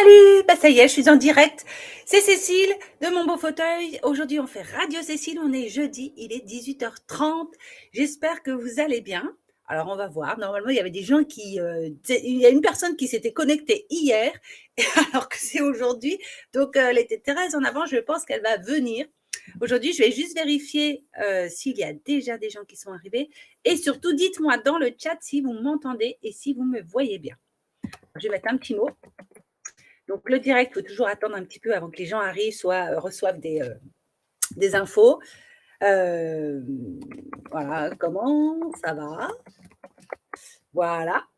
Salut, bah ça y est, je suis en direct. C'est Cécile de mon beau fauteuil. Aujourd'hui, on fait Radio Cécile. On est jeudi, il est 18h30. J'espère que vous allez bien. Alors, on va voir. Normalement, il y avait des gens il y a une personne qui s'était connectée hier, alors que c'est aujourd'hui. Donc, elle était très en avant. Je pense qu'elle va venir. Aujourd'hui, je vais juste vérifier s'il y a déjà des gens qui sont arrivés. Et surtout, dites-moi dans le chat si vous m'entendez et si vous me voyez bien. Je vais mettre un petit mot. Donc, le direct, il faut toujours attendre un petit peu avant que les gens arrivent, soit reçoivent des infos. Voilà, comment ça va? Voilà.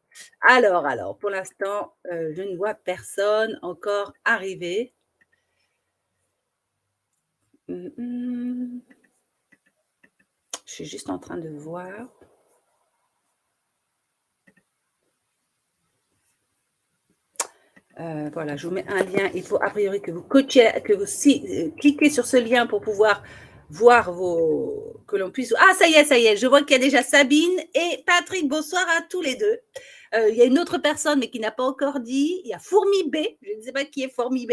Alors, pour l'instant, je ne vois personne encore arriver. Je suis juste en train de voir. Voilà, je vous mets un lien. Il faut a priori que vous cliquez sur ce lien pour pouvoir voir que l'on puisse. Ah, ça y est, je vois qu'il y a déjà Sabine et Patrick. Bonsoir à tous les deux. Il y a une autre personne, mais qui n'a pas encore dit. Il y a Fourmi B. Je ne sais pas qui est Fourmi B.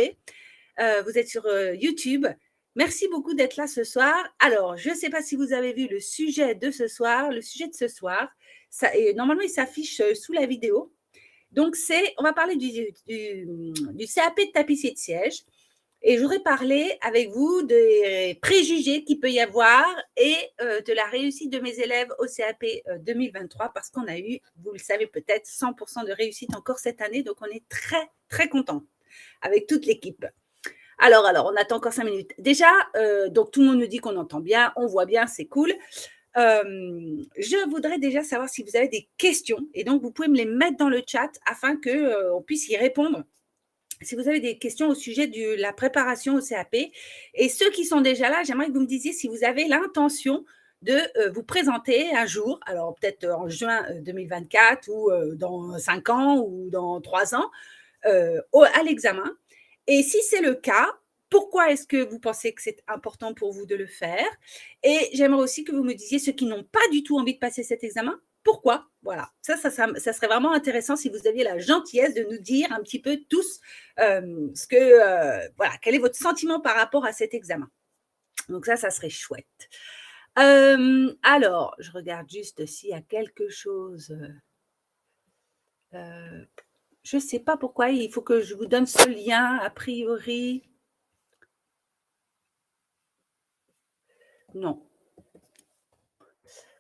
Vous êtes sur YouTube. Merci beaucoup d'être là ce soir. Alors, je ne sais pas si vous avez vu le sujet de ce soir. Le sujet de ce soir, normalement, il s'affiche sous la vidéo. Donc, on va parler du CAP de tapissier de siège. Et je voudrais parler avec vous des préjugés qu'il peut y avoir et de la réussite de mes élèves au CAP 2023 parce qu'on a eu, vous le savez peut-être, 100% de réussite encore cette année. Donc, on est très, très content avec toute l'équipe. Alors, on attend encore 5 minutes. Déjà, donc tout le monde me dit qu'on entend bien, on voit bien, c'est cool. Je voudrais déjà savoir si vous avez des questions et donc vous pouvez me les mettre dans le chat afin qu'on puisse y répondre. Si vous avez des questions au sujet de la préparation au CAP et ceux qui sont déjà là, j'aimerais que vous me disiez si vous avez l'intention de vous présenter un jour, alors peut-être en juin 2024 ou dans 5 ans ou dans 3 ans, à l'examen. Et si c'est le cas, pourquoi est-ce que vous pensez que c'est important pour vous de le faire? Et j'aimerais aussi que vous me disiez ceux qui n'ont pas du tout envie de passer cet examen, pourquoi? Voilà, ça serait vraiment intéressant si vous aviez la gentillesse de nous dire un petit peu tous voilà, quel est votre sentiment par rapport à cet examen. Donc ça serait chouette. Alors, je regarde juste s'il y a quelque chose. Je ne sais pas pourquoi il faut que je vous donne ce lien, a priori. Non.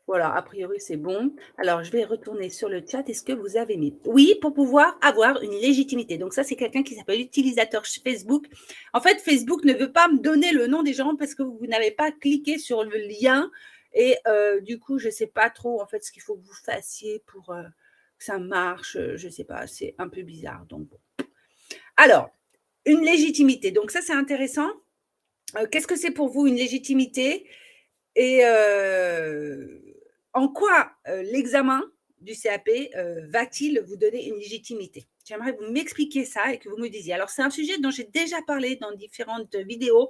Voilà, a priori, c'est bon. Alors, je vais retourner sur le chat. Est-ce que vous avez mis? Oui, pour pouvoir avoir une légitimité. Donc, ça, c'est quelqu'un qui s'appelle utilisateur Facebook. En fait, Facebook ne veut pas me donner le nom des gens parce que vous n'avez pas cliqué sur le lien. Et du coup, je ne sais pas trop, en fait, ce qu'il faut que vous fassiez pour que ça marche. Je ne sais pas, c'est un peu bizarre. Donc, bon. Alors, une légitimité. Donc, ça, c'est intéressant. Qu'est-ce que c'est pour vous une légitimité? Et en quoi l'examen du CAP va-t-il vous donner une légitimité? J'aimerais que vous m'expliquiez ça et que vous me disiez. Alors, c'est un sujet dont j'ai déjà parlé dans différentes vidéos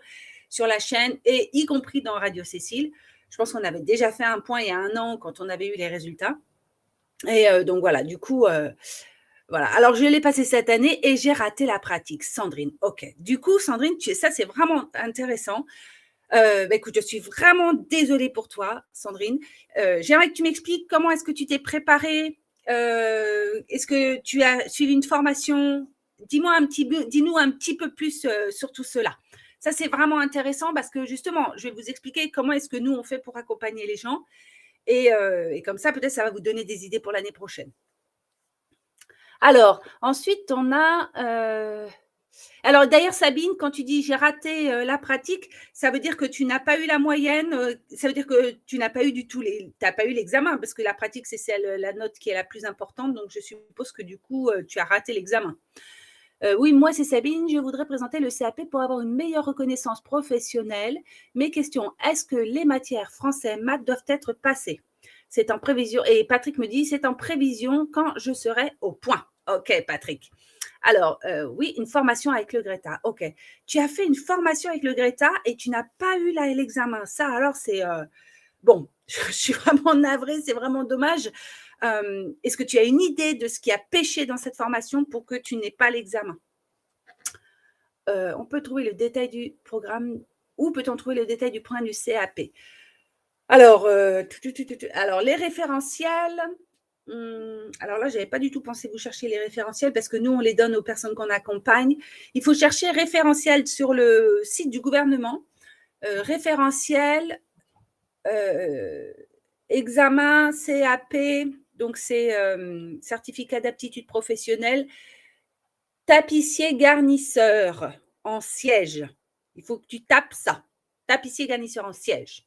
sur la chaîne et y compris dans Radio Cécile. Je pense qu'on avait déjà fait un point il y a 1 an quand on avait eu les résultats. Et donc voilà, du coup, voilà. Alors, je l'ai passé cette année et j'ai raté la pratique. Sandrine, OK. Du coup, Sandrine, ça, c'est vraiment intéressant. Écoute, je suis vraiment désolée pour toi, Sandrine. J'aimerais que tu m'expliques comment est-ce que tu t'es préparée. Est-ce que tu as suivi une formation? Dis-nous un petit peu plus sur tout cela. Ça, c'est vraiment intéressant parce que justement, je vais vous expliquer comment est-ce que nous, on fait pour accompagner les gens. Et comme ça, peut-être, ça va vous donner des idées pour l'année prochaine. Alors, ensuite, on a... Alors d'ailleurs, Sabine, quand tu dis j'ai raté la pratique, ça veut dire que tu n'as pas eu la moyenne, ça veut dire que tu n'as pas eu du tout t'as pas eu l'examen, parce que la pratique, c'est la note qui est la plus importante, donc je suppose que du coup, tu as raté l'examen. Oui, moi c'est Sabine, je voudrais présenter le CAP pour avoir une meilleure reconnaissance professionnelle. Mes questions, est-ce que les matières français, maths doivent être passées? C'est en prévision, et Patrick me dit, c'est en prévision quand je serai au point. Ok, Patrick. Alors, oui, une formation avec le Greta. OK. Tu as fait une formation avec le Greta et tu n'as pas eu l'examen. Ça, alors, c'est bon, je suis vraiment navrée, c'est vraiment dommage. Est-ce que tu as une idée de ce qui a pêché dans cette formation pour que tu n'aies pas l'examen? on peut trouver le détail du programme, où peut-on trouver le détail du programme du CAP? Alors, alors les référentiels, alors là, je n'avais pas du tout pensé vous chercher les référentiels parce que nous, on les donne aux personnes qu'on accompagne. Il faut chercher référentiel sur le site du gouvernement, référentiel, examen CAP, donc c'est certificat d'aptitude professionnelle, tapissier garnisseur en siège. Il faut que tu tapes ça. Tapissier garnisseur en siège.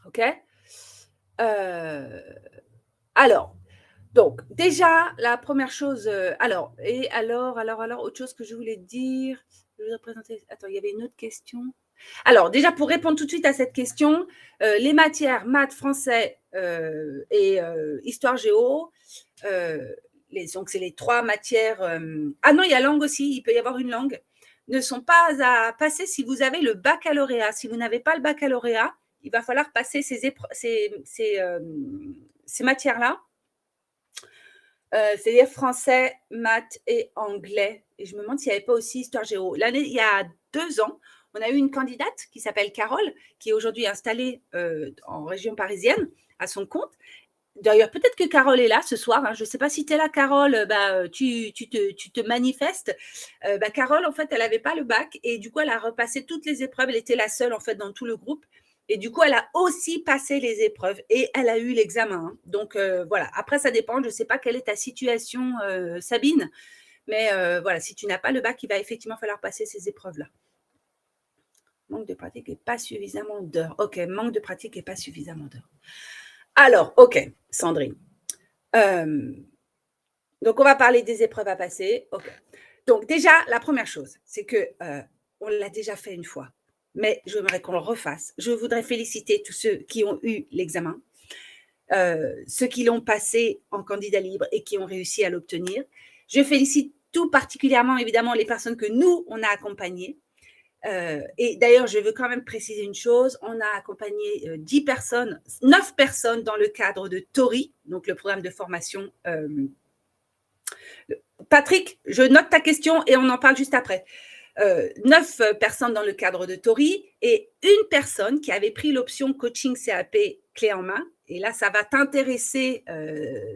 OK? Alors, donc, déjà, la première chose, alors, autre chose que je voulais dire, je voudrais présenter, attends, il y avait une autre question. Alors, déjà, pour répondre tout de suite à cette question, les matières maths, français et histoire géo, donc c'est les 3 matières. Ah non, il y a langue aussi, il peut y avoir une langue, ne sont pas à passer si vous avez le baccalauréat. Si vous n'avez pas le baccalauréat, il va falloir passer ces matières-là. C'est-à-dire français, maths et anglais. Et je me demande s'il n'y avait pas aussi histoire géo. L'année, il y a 2 ans, on a eu une candidate qui s'appelle Carole, qui est aujourd'hui installée en région parisienne à son compte. D'ailleurs, peut-être que Carole est là ce soir. Hein. Je ne sais pas si tu es là, Carole. Tu te manifestes. Carole, en fait, elle n'avait pas le bac et du coup, elle a repassé toutes les épreuves. Elle était la seule, en fait, dans tout le groupe. Et du coup, elle a aussi passé les épreuves et elle a eu l'examen. Hein. Donc, voilà. Après, ça dépend. Je ne sais pas quelle est ta situation, Sabine. Mais voilà, si tu n'as pas le bac, il va effectivement falloir passer ces épreuves-là. Manque de pratique et pas suffisamment d'heures. OK, manque de pratique et pas suffisamment d'heures. Alors, OK, Sandrine. Donc, on va parler des épreuves à passer. OK. Donc, déjà, la première chose, c'est que on l'a déjà fait une fois, mais j'aimerais qu'on le refasse. Je voudrais féliciter tous ceux qui ont eu l'examen, ceux qui l'ont passé en candidat libre et qui ont réussi à l'obtenir. Je félicite tout particulièrement, évidemment, les personnes que nous, on a accompagnées. Et d'ailleurs, je veux quand même préciser une chose. On a accompagné 9 personnes dans le cadre de Tori, donc le programme de formation. Patrick, je note ta question et on en parle juste après. 9 personnes dans le cadre de Tori et une personne qui avait pris l'option coaching CAP clé en main. Et là, ça va t'intéresser,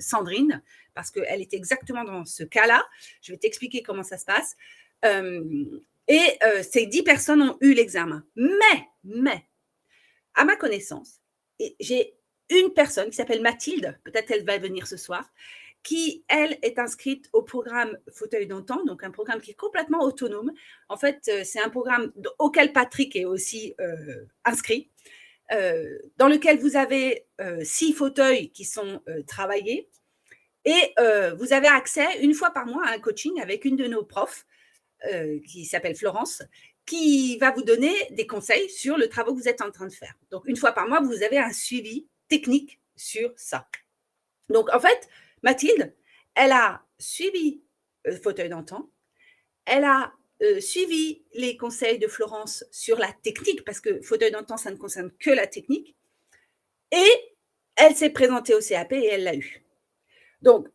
Sandrine, parce qu'elle est exactement dans ce cas-là. Je vais t'expliquer comment ça se passe. Et ces 10 personnes ont eu l'examen. Mais, à ma connaissance, j'ai une personne qui s'appelle Mathilde, peut-être elle va venir ce soir, qui, elle, est inscrite au programme Fauteuil d'antan, donc un programme qui est complètement autonome. En fait, c'est un programme auquel Patrick est aussi inscrit, dans lequel vous avez 6 fauteuils qui sont travaillés et vous avez accès une fois par mois à un coaching avec une de nos profs qui s'appelle Florence, qui va vous donner des conseils sur le travail que vous êtes en train de faire. Donc, une fois par mois, vous avez un suivi technique sur ça. Donc, en fait, Mathilde, elle a suivi Fauteuil d'antan, elle a suivi les conseils de Florence sur la technique, parce que Fauteuil d'antan, ça ne concerne que la technique, et elle s'est présentée au CAP et elle l'a eu. Donc,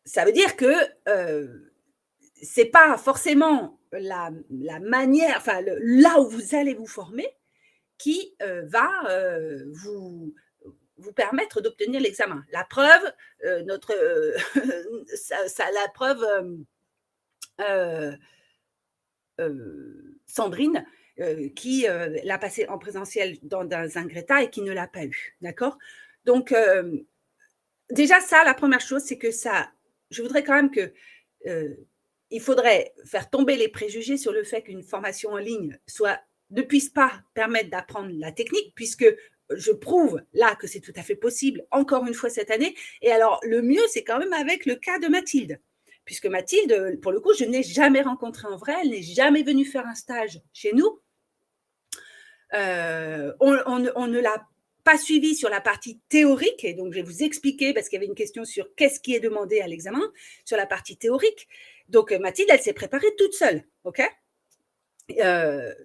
ça veut dire que c'est pas forcément la manière, enfin, là où vous allez vous former qui va vous permettre d'obtenir l'examen. La preuve, la preuve, Sandrine, qui l'a passé en présentiel dans un Greta et qui ne l'a pas eu. D'accord? Donc, déjà, ça, la première chose, c'est que ça, je voudrais quand même que il faudrait faire tomber les préjugés sur le fait qu'une formation en ligne ne puisse pas permettre d'apprendre la technique, puisque je prouve là que c'est tout à fait possible, encore une fois cette année. Et alors, le mieux, c'est quand même avec le cas de Mathilde, puisque Mathilde, pour le coup, je ne l'ai jamais rencontrée en vrai, elle n'est jamais venue faire un stage chez nous. On ne l'a pas suivi sur la partie théorique, et donc je vais vous expliquer, parce qu'il y avait une question sur qu'est-ce qui est demandé à l'examen, sur la partie théorique. Donc, Mathilde, elle s'est préparée toute seule, OK?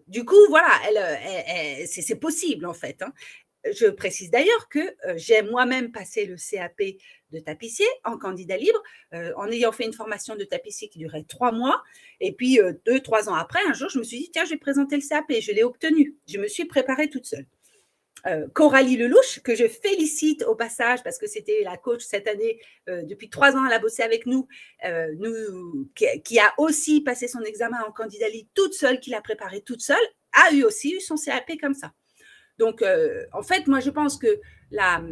Du coup, voilà, c'est possible, en fait. Hein. Je précise d'ailleurs que j'ai moi-même passé le CAP de tapissier en candidat libre, en ayant fait une formation de tapissier qui durait 3 mois. Et puis, 2-3 ans après, un jour, je me suis dit, tiens, je vais présenter le CAP. Je l'ai obtenu. Je me suis préparée toute seule. Coralie Lelouch, que je félicite au passage parce que c'était la coach cette année, depuis 3 ans, elle a bossé avec nous, qui a aussi passé son examen en candidat libre toute seule, qui l'a préparé toute seule, a aussi eu son CAP comme ça. Donc, en fait, moi, je pense que la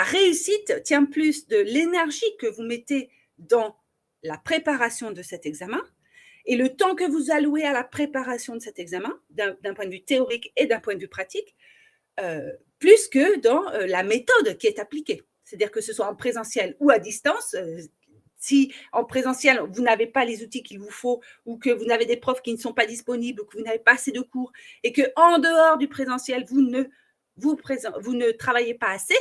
réussite tient plus de l'énergie que vous mettez dans la préparation de cet examen et le temps que vous allouez à la préparation de cet examen, d'un point de vue théorique et d'un point de vue pratique, plus que dans la méthode qui est appliquée. C'est-à-dire que ce soit en présentiel ou à distance. Si en présentiel, vous n'avez pas les outils qu'il vous faut ou que vous n'avez des profs qui ne sont pas disponibles ou que vous n'avez pas assez de cours et qu'en dehors du présentiel, vous ne travaillez pas assez,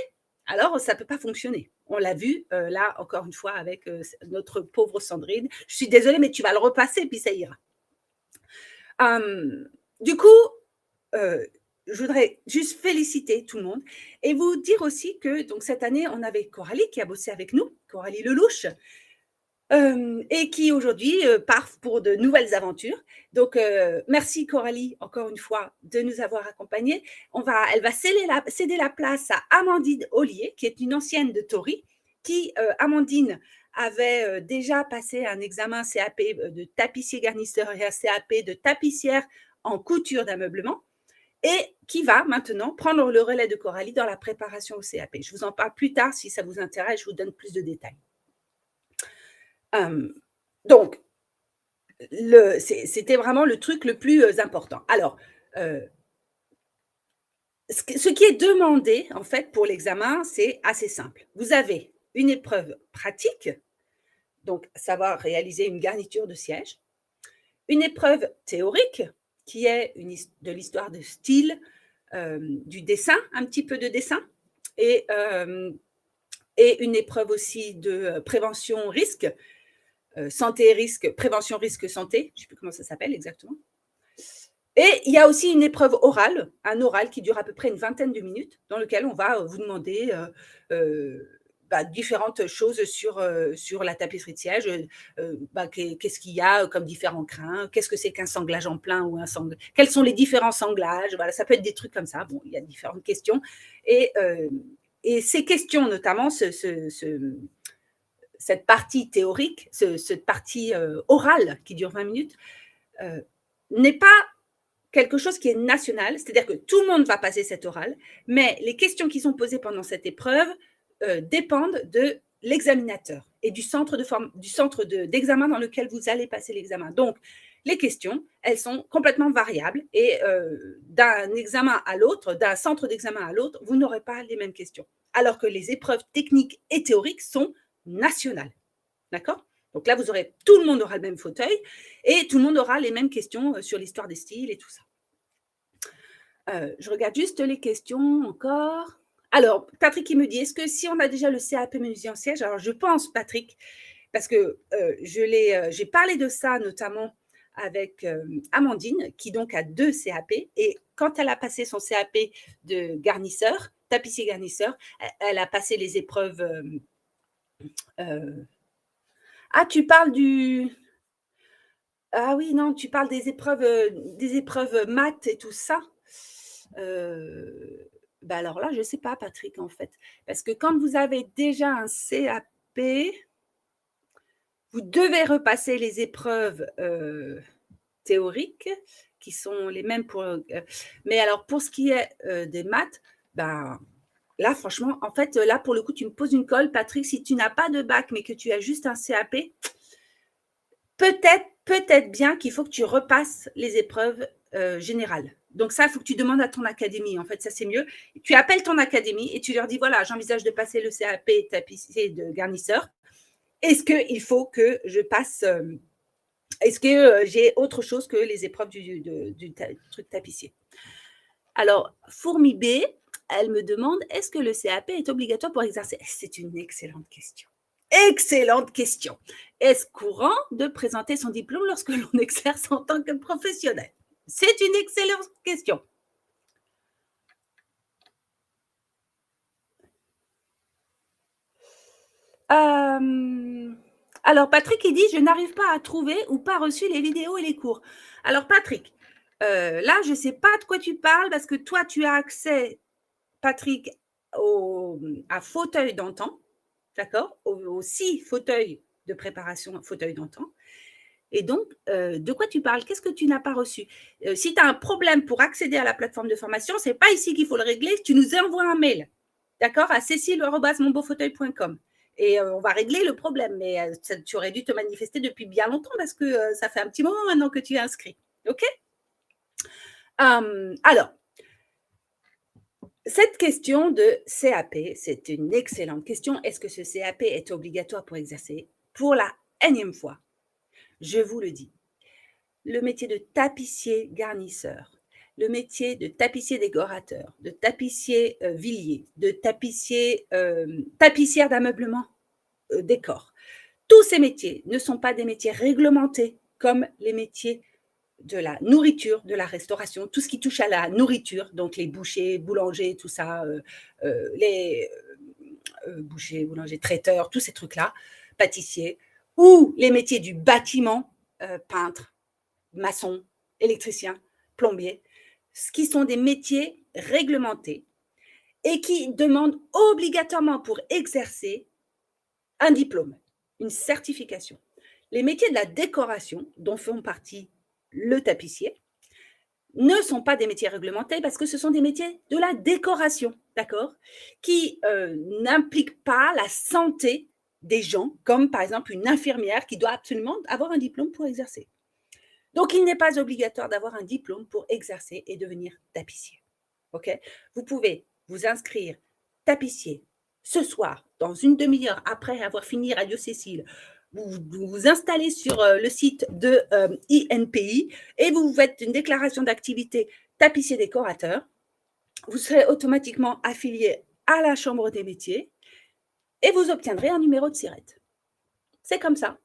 alors ça ne peut pas fonctionner. On l'a vu là, encore une fois, avec notre pauvre Sandrine. Je suis désolée, mais tu vas le repasser, puis ça ira. Du coup, je voudrais juste féliciter tout le monde et vous dire aussi que donc, cette année, on avait Coralie qui a bossé avec nous, Coralie Lelouch, et qui aujourd'hui part pour de nouvelles aventures. Donc, merci Coralie, encore une fois, de nous avoir accompagnés. Elle va céder la place à Amandine Ollier, qui est une ancienne de Tori, qui, Amandine, avait déjà passé un examen CAP de tapissier garnisseur et un CAP de tapissière en couture d'ameublement et qui va maintenant prendre le relais de Coralie dans la préparation au CAP. Je vous en parle plus tard si ça vous intéresse, je vous donne plus de détails. Donc, c'était vraiment le truc le plus important. Alors, ce qui est demandé, en fait, pour l'examen, c'est assez simple. Vous avez une épreuve pratique, donc savoir réaliser une garniture de siège, une épreuve théorique, qui est de l'histoire de style, du dessin, un petit peu de dessin, et une épreuve aussi de prévention risque, santé risque, prévention risque santé, je ne sais plus comment ça s'appelle exactement. Et il y a aussi une épreuve orale, un oral qui dure à peu près une vingtaine de minutes, dans lequel on va vous demander différentes choses sur la tapisserie de siège. Qu'est-ce qu'il y a comme différents crins? Qu'est-ce que c'est qu'un sanglage en plein ou un sanglage? Quels sont les différents sanglages? Voilà, ça peut être des trucs comme ça. Bon, il y a différentes questions. Et ces questions, notamment cette partie théorique, cette partie orale qui dure 20 minutes, n'est pas quelque chose qui est national, c'est-à-dire que tout le monde va passer cette orale, mais les questions qui sont posées pendant cette épreuve dépendent de l'examinateur et du centre d'examen dans lequel vous allez passer l'examen. Donc, les questions, elles sont complètement variables et d'un examen à l'autre, d'un centre d'examen à l'autre, vous n'aurez pas les mêmes questions. Alors que les épreuves techniques et théoriques sont nationales. D'accord ? Donc là, tout le monde aura le même fauteuil et tout le monde aura les mêmes questions sur l'histoire des styles et tout ça. Je regarde juste les questions encore. Alors, Patrick, il me dit, est-ce que si on a déjà le CAP menuisier en siège, alors je pense, Patrick, parce que j'ai parlé de ça notamment avec Amandine, qui donc a 2 CAP, et quand elle a passé son CAP de garnisseur, tapissier garnisseur, elle a passé les épreuves... tu parles du... Ah oui, non, tu parles des épreuves maths et tout ça. Alors là, je ne sais pas, Patrick, en fait. Parce que quand vous avez déjà un CAP, vous devez repasser les épreuves théoriques qui sont les mêmes pour... mais alors, pour ce qui est des maths, là, franchement, en fait, là, pour le coup, tu me poses une colle, Patrick. Si tu n'as pas de bac, mais que tu as juste un CAP, peut-être bien qu'il faut que tu repasses les épreuves générales. Donc ça, il faut que tu demandes à ton académie. En fait, ça, c'est mieux. Tu appelles ton académie et tu leur dis, voilà, j'envisage de passer le CAP tapissier de garnisseur. Est-ce qu'il faut que je passe... est-ce que j'ai autre chose que les épreuves du truc tapissier? Alors, Fourmi B, elle me demande, est-ce que le CAP est obligatoire pour exercer? C'est une excellente question. Excellente question. Est-ce courant de présenter son diplôme lorsque l'on exerce en tant que professionnel? C'est une excellente question. Alors, Patrick, il dit « Je n'arrive pas à trouver ou pas reçu les vidéos et les cours ». Alors, Patrick, là, je ne sais pas de quoi tu parles parce que toi, tu as accès, Patrick, à fauteuil d'antan, d'accord, aux 6 fauteuils de préparation fauteuil d'antan. Et donc, de quoi tu parles? Qu'est-ce que tu n'as pas reçu? Si tu as un problème pour accéder à la plateforme de formation, ce n'est pas ici qu'il faut le régler. Tu nous envoies un mail, d'accord, à cécile@monbeaufauteuil.com. Et on va régler le problème. Mais tu aurais dû te manifester depuis bien longtemps parce que ça fait un petit moment maintenant que tu es inscrit. OK? Alors, cette question de CAP, c'est une excellente question. Est-ce que ce CAP est obligatoire pour exercer? Pour la énième fois, je vous le dis, le métier de tapissier garnisseur, le métier de tapissier décorateur, de tapissier villier, de tapissière d'ameublement décor. Tous ces métiers ne sont pas des métiers réglementés comme les métiers de la nourriture, de la restauration, tout ce qui touche à la nourriture, donc les bouchers, boulangers, tout ça, les bouchers, boulangers, traiteurs, tous ces trucs-là, pâtissiers, ou les métiers du bâtiment, peintre, maçon, électricien, plombier, ce qui sont des métiers réglementés et qui demandent obligatoirement pour exercer un diplôme, une certification. Les métiers de la décoration, dont font partie le tapissier, ne sont pas des métiers réglementés parce que ce sont des métiers de la décoration, d'accord, qui n'impliquent pas la santé des gens, comme par exemple une infirmière qui doit absolument avoir un diplôme pour exercer. Donc, il n'est pas obligatoire d'avoir un diplôme pour exercer et devenir tapissier. Okay? Vous pouvez vous inscrire tapissier ce soir, dans une demi-heure après avoir fini Radio Cécile. Vous vous installez sur le site de INPI et vous faites une déclaration d'activité tapissier décorateur. Vous serez automatiquement affilié à la Chambre des métiers et vous obtiendrez un numéro de SIRET. C'est comme ça.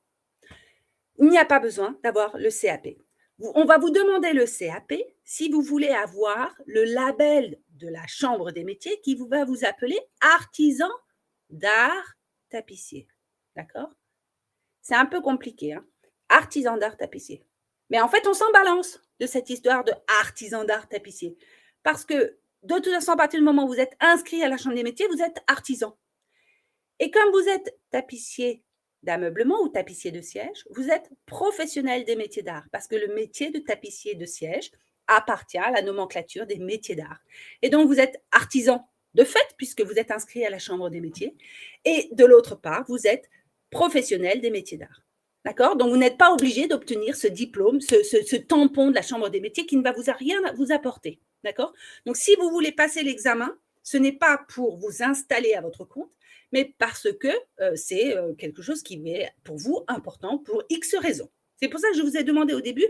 Il n'y a pas besoin d'avoir le CAP. On va vous demander le CAP si vous voulez avoir le label de la Chambre des métiers qui va vous appeler artisan d'art tapissier. D'accord? C'est un peu compliqué, hein? Artisan d'art tapissier. Mais en fait, on s'en balance de cette histoire de artisan d'art tapissier. Parce que, de toute façon, à partir du moment où vous êtes inscrit à la Chambre des métiers, vous êtes artisan. Et comme vous êtes tapissier d'ameublement ou tapissier de siège, vous êtes professionnel des métiers d'art parce que le métier de tapissier de siège appartient à la nomenclature des métiers d'art. Et donc, vous êtes artisan de fait puisque vous êtes inscrit à la Chambre des métiers. Et de l'autre part, vous êtes professionnel des métiers d'art. D'accord? Donc, vous n'êtes pas obligé d'obtenir ce diplôme, ce tampon de la Chambre des métiers qui ne va rien vous apporter. D'accord? Donc, si vous voulez passer l'examen, ce n'est pas pour vous installer à votre compte, mais parce que c'est quelque chose qui est pour vous important pour X raisons. C'est pour ça que je vous ai demandé au début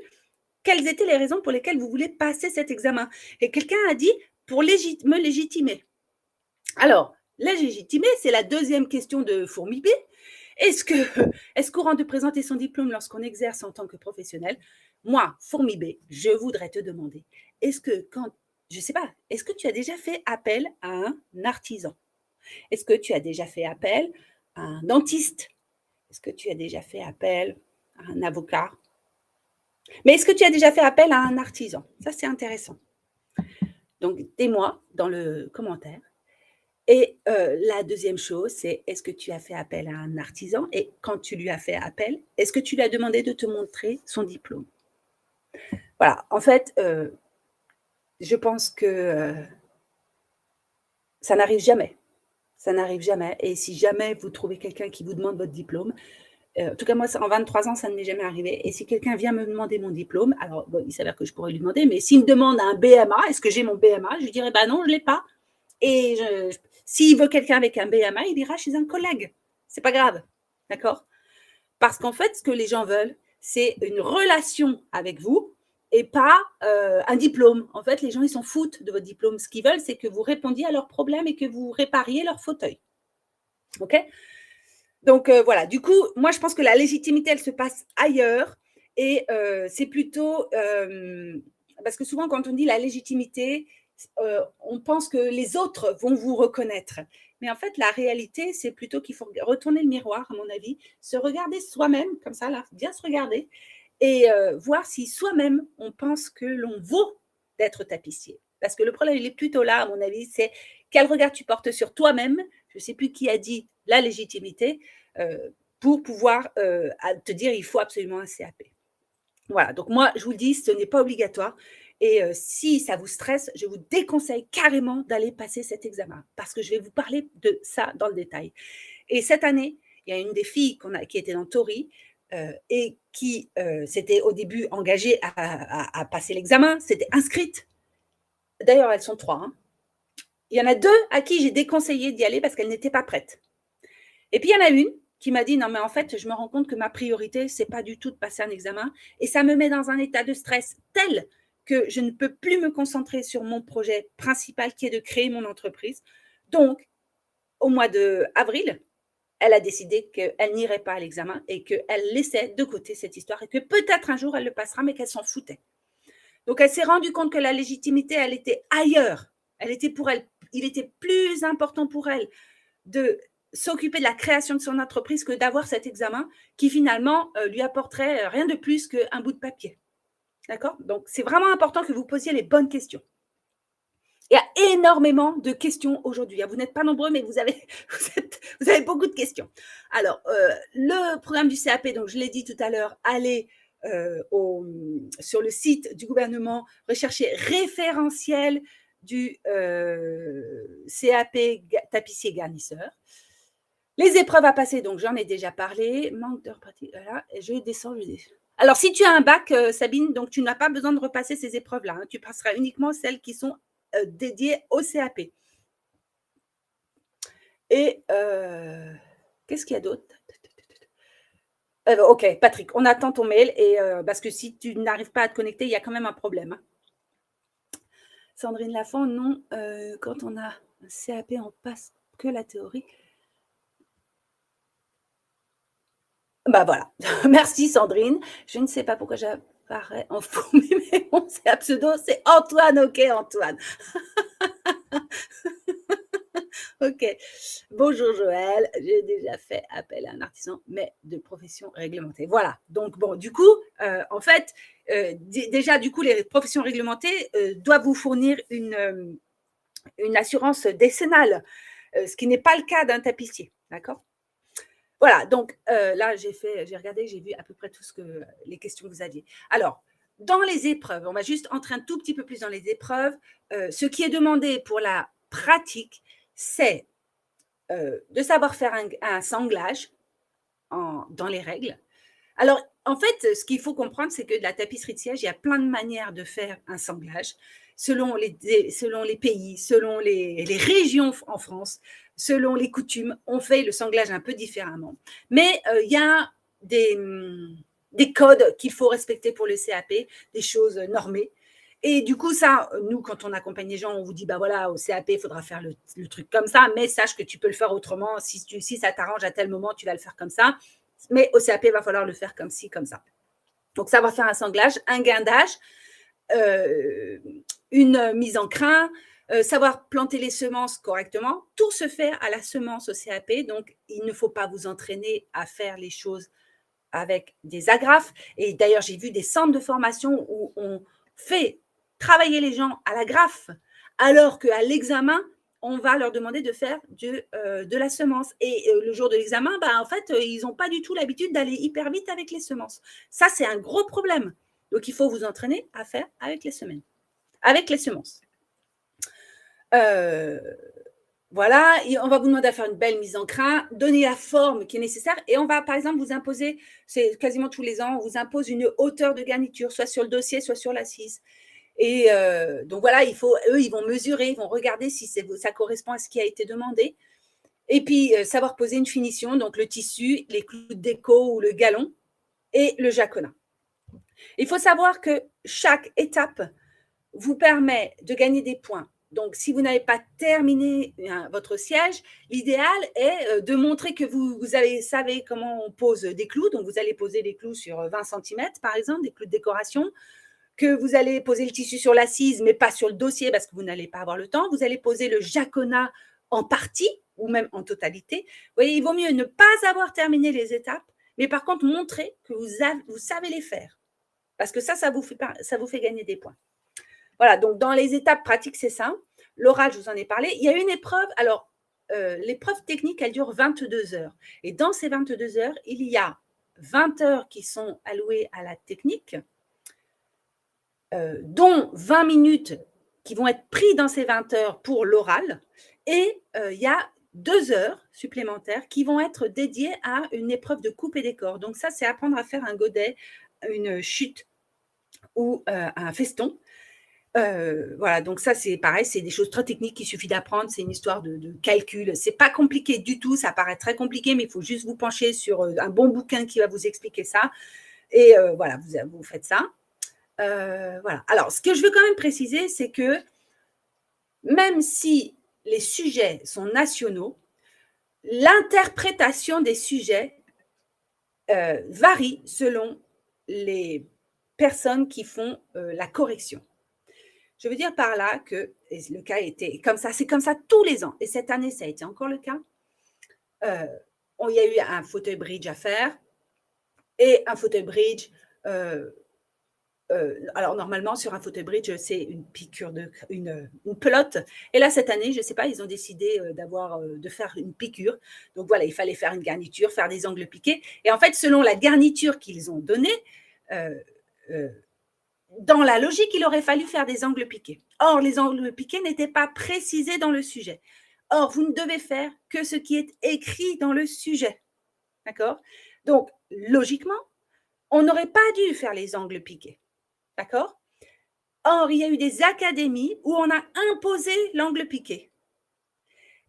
quelles étaient les raisons pour lesquelles vous voulez passer cet examen. Et quelqu'un a dit pour me légitimer. Alors, légitimer, c'est la deuxième question de Fourmi B. Est-ce courant de présenter son diplôme lorsqu'on exerce en tant que professionnel? Moi, Fourmi B, je voudrais te demander, est-ce que tu as déjà fait appel à un artisan? Est-ce que tu as déjà fait appel à un dentiste? Est-ce que tu as déjà fait appel à un avocat? Mais est-ce que tu as déjà fait appel à un artisan? Ça, c'est intéressant. Donc, dis-moi dans le commentaire. Et la deuxième chose, c'est est-ce que tu as fait appel à un artisan? Et quand tu lui as fait appel, est-ce que tu lui as demandé de te montrer son diplôme? Voilà, en fait, je pense que ça n'arrive jamais. Ça n'arrive jamais. Et si jamais vous trouvez quelqu'un qui vous demande votre diplôme, en tout cas, moi, en 23 ans, ça ne m'est jamais arrivé. Et si quelqu'un vient me demander mon diplôme, alors bon, il s'avère que je pourrais lui demander, mais s'il me demande un BMA, est-ce que j'ai mon BMA? Je lui dirais, bah non, je ne l'ai pas. Et s'il veut quelqu'un avec un BMA, il ira chez un collègue. C'est pas grave. D'accord? Parce qu'en fait, ce que les gens veulent, c'est une relation avec vous et pas un diplôme. En fait, les gens, ils s'en foutent de votre diplôme. Ce qu'ils veulent, c'est que vous répondiez à leurs problèmes et que vous répariez leur fauteuil. OK? Donc, voilà. Du coup, moi, je pense que la légitimité, elle se passe ailleurs. Et c'est plutôt… parce que souvent, quand on dit la légitimité, on pense que les autres vont vous reconnaître. Mais en fait, la réalité, c'est plutôt qu'il faut retourner le miroir, à mon avis, se regarder soi-même, comme ça, là, bien se regarder, et voir si soi-même, on pense que l'on vaut d'être tapissier. Parce que le problème, il est plutôt là, à mon avis, c'est quel regard tu portes sur toi-même. Je ne sais plus qui a dit la légitimité, pour pouvoir te dire il faut absolument un CAP. Voilà, donc moi, je vous le dis, ce n'est pas obligatoire. Et si ça vous stresse, je vous déconseille carrément d'aller passer cet examen parce que je vais vous parler de ça dans le détail. Et cette année, il y a une des filles qui était dans Tori et qui s'était au début engagée à passer l'examen, s'était inscrite. D'ailleurs, elles sont 3. Hein. Il y en a 2 à qui j'ai déconseillé d'y aller parce qu'elles n'étaient pas prêtes. Et puis, il y en a une qui m'a dit non, mais en fait, je me rends compte que ma priorité, c'est pas du tout de passer un examen et ça me met dans un état de stress tel que je ne peux plus me concentrer sur mon projet principal qui est de créer mon entreprise. Donc, au mois d'avril, elle a décidé qu'elle n'irait pas à l'examen et qu'elle laissait de côté cette histoire et que peut-être un jour elle le passera, mais qu'elle s'en foutait. Donc, elle s'est rendue compte que la légitimité, elle était ailleurs. Elle était pour elle. Il était plus important pour elle de s'occuper de la création de son entreprise que d'avoir cet examen qui finalement lui apporterait rien de plus qu'un bout de papier. D'accord? Donc, c'est vraiment important que vous posiez les bonnes questions. Il y a énormément de questions aujourd'hui. Vous n'êtes pas nombreux, mais vous avez beaucoup de questions. Alors, le programme du CAP, donc je l'ai dit tout à l'heure, allez sur le site du gouvernement, rechercher référentiel du CAP tapissier garnisseur. Les épreuves à passer, donc j'en ai déjà parlé. Manque d'heures pratiques. Voilà, et je descends. Alors, si tu as un bac, Sabine, donc tu n'as pas besoin de repasser ces épreuves-là. Hein. Tu passeras uniquement celles qui sont dédiées au CAP. Et qu'est-ce qu'il y a d'autre? Ok, Patrick, on attend ton mail et parce que si tu n'arrives pas à te connecter, il y a quand même un problème. Hein. Sandrine Lafont, non, quand on a un CAP, on passe que la théorie. Bah voilà, merci Sandrine. Je ne sais pas pourquoi j'apparais en fou, mais mon pseudo, c'est Antoine. Ok, Antoine. Ok. Bonjour Joël, j'ai déjà fait appel à un artisan, mais de profession réglementée. Voilà. Donc bon, du coup, en fait, déjà, du coup, les professions réglementées doivent vous fournir une assurance décennale, ce qui n'est pas le cas d'un tapissier. D'accord? Voilà, donc là, j'ai regardé, j'ai vu à peu près tout les questions que vous aviez. Alors, dans les épreuves, on va juste entrer un tout petit peu plus dans les épreuves. Ce qui est demandé pour la pratique, c'est de savoir faire un sanglage dans les règles. Alors, en fait, ce qu'il faut comprendre, c'est que de la tapisserie de siège, il y a plein de manières de faire un sanglage, selon les pays, selon les régions en France, selon les coutumes, on fait le sanglage un peu différemment. Mais il y a des codes qu'il faut respecter pour le CAP, des choses normées. Et du coup, ça, nous, quand on accompagne les gens, on vous dit, bah voilà, au CAP, il faudra faire le truc comme ça, mais sache que tu peux le faire autrement. Si ça t'arrange à tel moment, tu vas le faire comme ça. Mais au CAP, il va falloir le faire comme ci, comme ça. Donc, ça va faire un sanglage, un guindage, une mise en crin, savoir planter les semences correctement. Tout se fait à la semence au CAP. Donc, il ne faut pas vous entraîner à faire les choses avec des agrafes. Et d'ailleurs, j'ai vu des centres de formation où on fait travailler les gens à l'agrafe, alors qu'à l'examen, on va leur demander de faire de la semence. Et le jour de l'examen, en fait, ils n'ont pas du tout l'habitude d'aller hyper vite avec les semences. Ça, c'est un gros problème. Donc, il faut vous entraîner à faire avec les semences. Voilà, on va vous demander à faire une belle mise en crin, donner la forme qui est nécessaire et on va par exemple vous imposer, c'est quasiment tous les ans, on vous impose une hauteur de garniture, soit sur le dossier, soit sur l'assise. Et donc voilà, eux, ils vont mesurer, ils vont regarder si ça correspond à ce qui a été demandé. Et puis, savoir poser une finition, donc le tissu, les clous de déco ou le galon et le jaconin. Il faut savoir que chaque étape vous permet de gagner des points. Donc, si vous n'avez pas terminé votre siège, l'idéal est de montrer que vous savez comment on pose des clous. Donc, vous allez poser des clous sur 20 cm, par exemple, des clous de décoration, que vous allez poser le tissu sur l'assise, mais pas sur le dossier parce que vous n'allez pas avoir le temps. Vous allez poser le jaconat en partie ou même en totalité. Vous voyez, il vaut mieux ne pas avoir terminé les étapes, mais par contre montrer que vous savez les faire. Parce que ça vous fait gagner des points. Voilà, donc dans les étapes pratiques, c'est ça. L'oral, je vous en ai parlé. Il y a une épreuve, alors l'épreuve technique, elle dure 22 heures. Et dans ces 22 heures, il y a 20 heures qui sont allouées à la technique, dont 20 minutes qui vont être prises dans ces 20 heures pour l'oral. Et il y a 2 heures supplémentaires qui vont être dédiées à une épreuve de coupe et décor. Donc ça, c'est apprendre à faire un godet, une chute ou un feston. Voilà, donc ça, c'est pareil, c'est des choses très techniques qu'il suffit d'apprendre. C'est une histoire de calcul. C'est pas compliqué du tout. Ça paraît très compliqué, mais il faut juste vous pencher sur un bon bouquin qui va vous expliquer ça. Et voilà, vous faites ça. Voilà. Alors, ce que je veux quand même préciser, c'est que même si les sujets sont nationaux, l'interprétation des sujets varie selon les personnes qui font la correction. Je veux dire par là que le cas était comme ça, c'est comme ça tous les ans. Et cette année, ça a été encore le cas. Il y a eu un fauteuil bridge à faire et un fauteuil bridge. Alors, normalement, sur un fauteuil bridge, c'est une piqûre, une pelote. Et là, cette année, je ne sais pas, ils ont décidé de faire une piqûre. Donc, voilà, il fallait faire une garniture, faire des angles piqués. Et en fait, selon la garniture qu'ils ont donnée, dans la logique, il aurait fallu faire des angles piqués. Or, les angles piqués n'étaient pas précisés dans le sujet. Or, vous ne devez faire que ce qui est écrit dans le sujet. D'accord? Donc, logiquement, on n'aurait pas dû faire les angles piqués. D'accord? Or, il y a eu des académies où on a imposé l'angle piqué.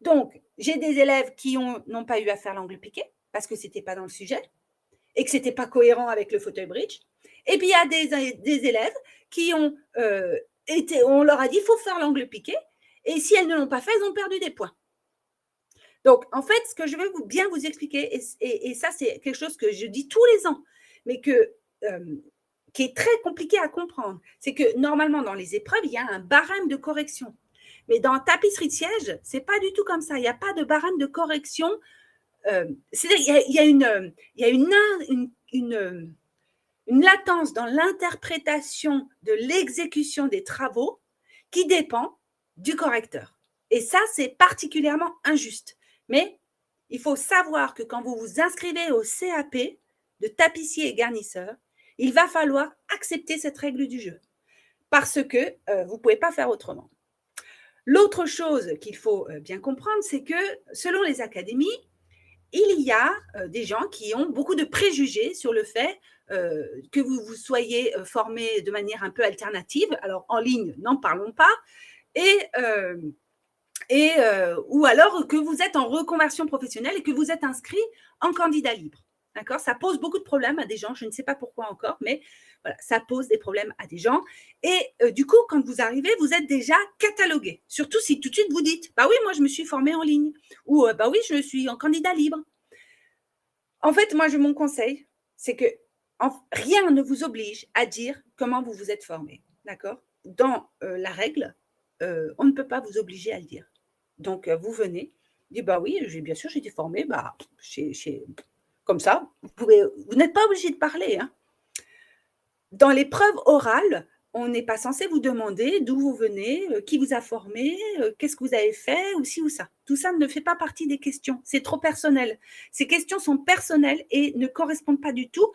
Donc, j'ai des élèves qui n'ont pas eu à faire l'angle piqué parce que ce n'était pas dans le sujet et que ce n'était pas cohérent avec le fauteuil bridge. Et puis, il y a des élèves qui on leur a dit, il faut faire l'angle piqué. Et si elles ne l'ont pas fait, elles ont perdu des points. Donc, en fait, ce que je veux bien vous expliquer, et ça, c'est quelque chose que je dis tous les ans, mais qui est très compliqué à comprendre, c'est que normalement, dans les épreuves, il y a un barème de correction. Mais dans tapisserie de siège, ce n'est pas du tout comme ça. Il n'y a pas de barème de correction. C'est-à-dire, il y a une latence dans l'interprétation de l'exécution des travaux qui dépend du correcteur. Et ça, c'est particulièrement injuste. Mais il faut savoir que quand vous vous inscrivez au CAP de tapissier et garnisseur, il va falloir accepter cette règle du jeu parce que vous ne pouvez pas faire autrement. L'autre chose qu'il faut bien comprendre, c'est que selon les académies, il y a des gens qui ont beaucoup de préjugés sur le fait que vous soyez formé de manière un peu alternative. Alors, en ligne, n'en parlons pas. Ou alors que vous êtes en reconversion professionnelle et que vous êtes inscrit en candidat libre. D'accord? Ça pose beaucoup de problèmes à des gens. Je ne sais pas pourquoi encore, mais voilà, ça pose des problèmes à des gens. Et du coup, quand vous arrivez, vous êtes déjà catalogué. Surtout si tout de suite vous dites, bah oui, moi, je me suis formée en ligne. Ou, bah oui, je suis en candidat libre. En fait, moi, mon conseil, c'est que rien ne vous oblige à dire comment vous vous êtes formé. D'accord? Dans la règle, on ne peut pas vous obliger à le dire. Donc, vous venez, dites, bah oui, bien sûr, j'ai été formée, bah, comme ça. Vous n'êtes pas obligé de parler. Hein. Dans l'épreuve orale, on n'est pas censé vous demander d'où vous venez, qui vous a formé, qu'est-ce que vous avez fait, ou ci ou ça. Tout ça ne fait pas partie des questions. C'est trop personnel. Ces questions sont personnelles et ne correspondent pas du tout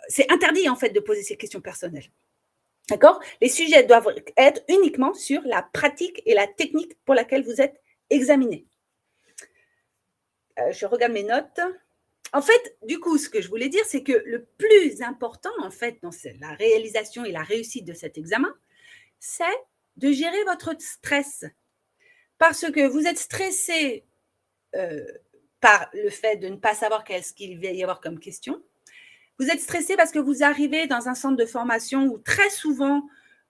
C'est interdit, en fait, de poser ces questions personnelles. D'accord? Les sujets doivent être uniquement sur la pratique et la technique pour laquelle vous êtes examiné. Je regarde mes notes. En fait, du coup, ce que je voulais dire, c'est que le plus important, en fait, dans la réalisation et la réussite de cet examen, c'est de gérer votre stress. Parce que vous êtes stressé par le fait de ne pas savoir qu'est-ce qu'il va y avoir comme question. Vous êtes stressé parce que vous arrivez dans un centre de formation où très souvent,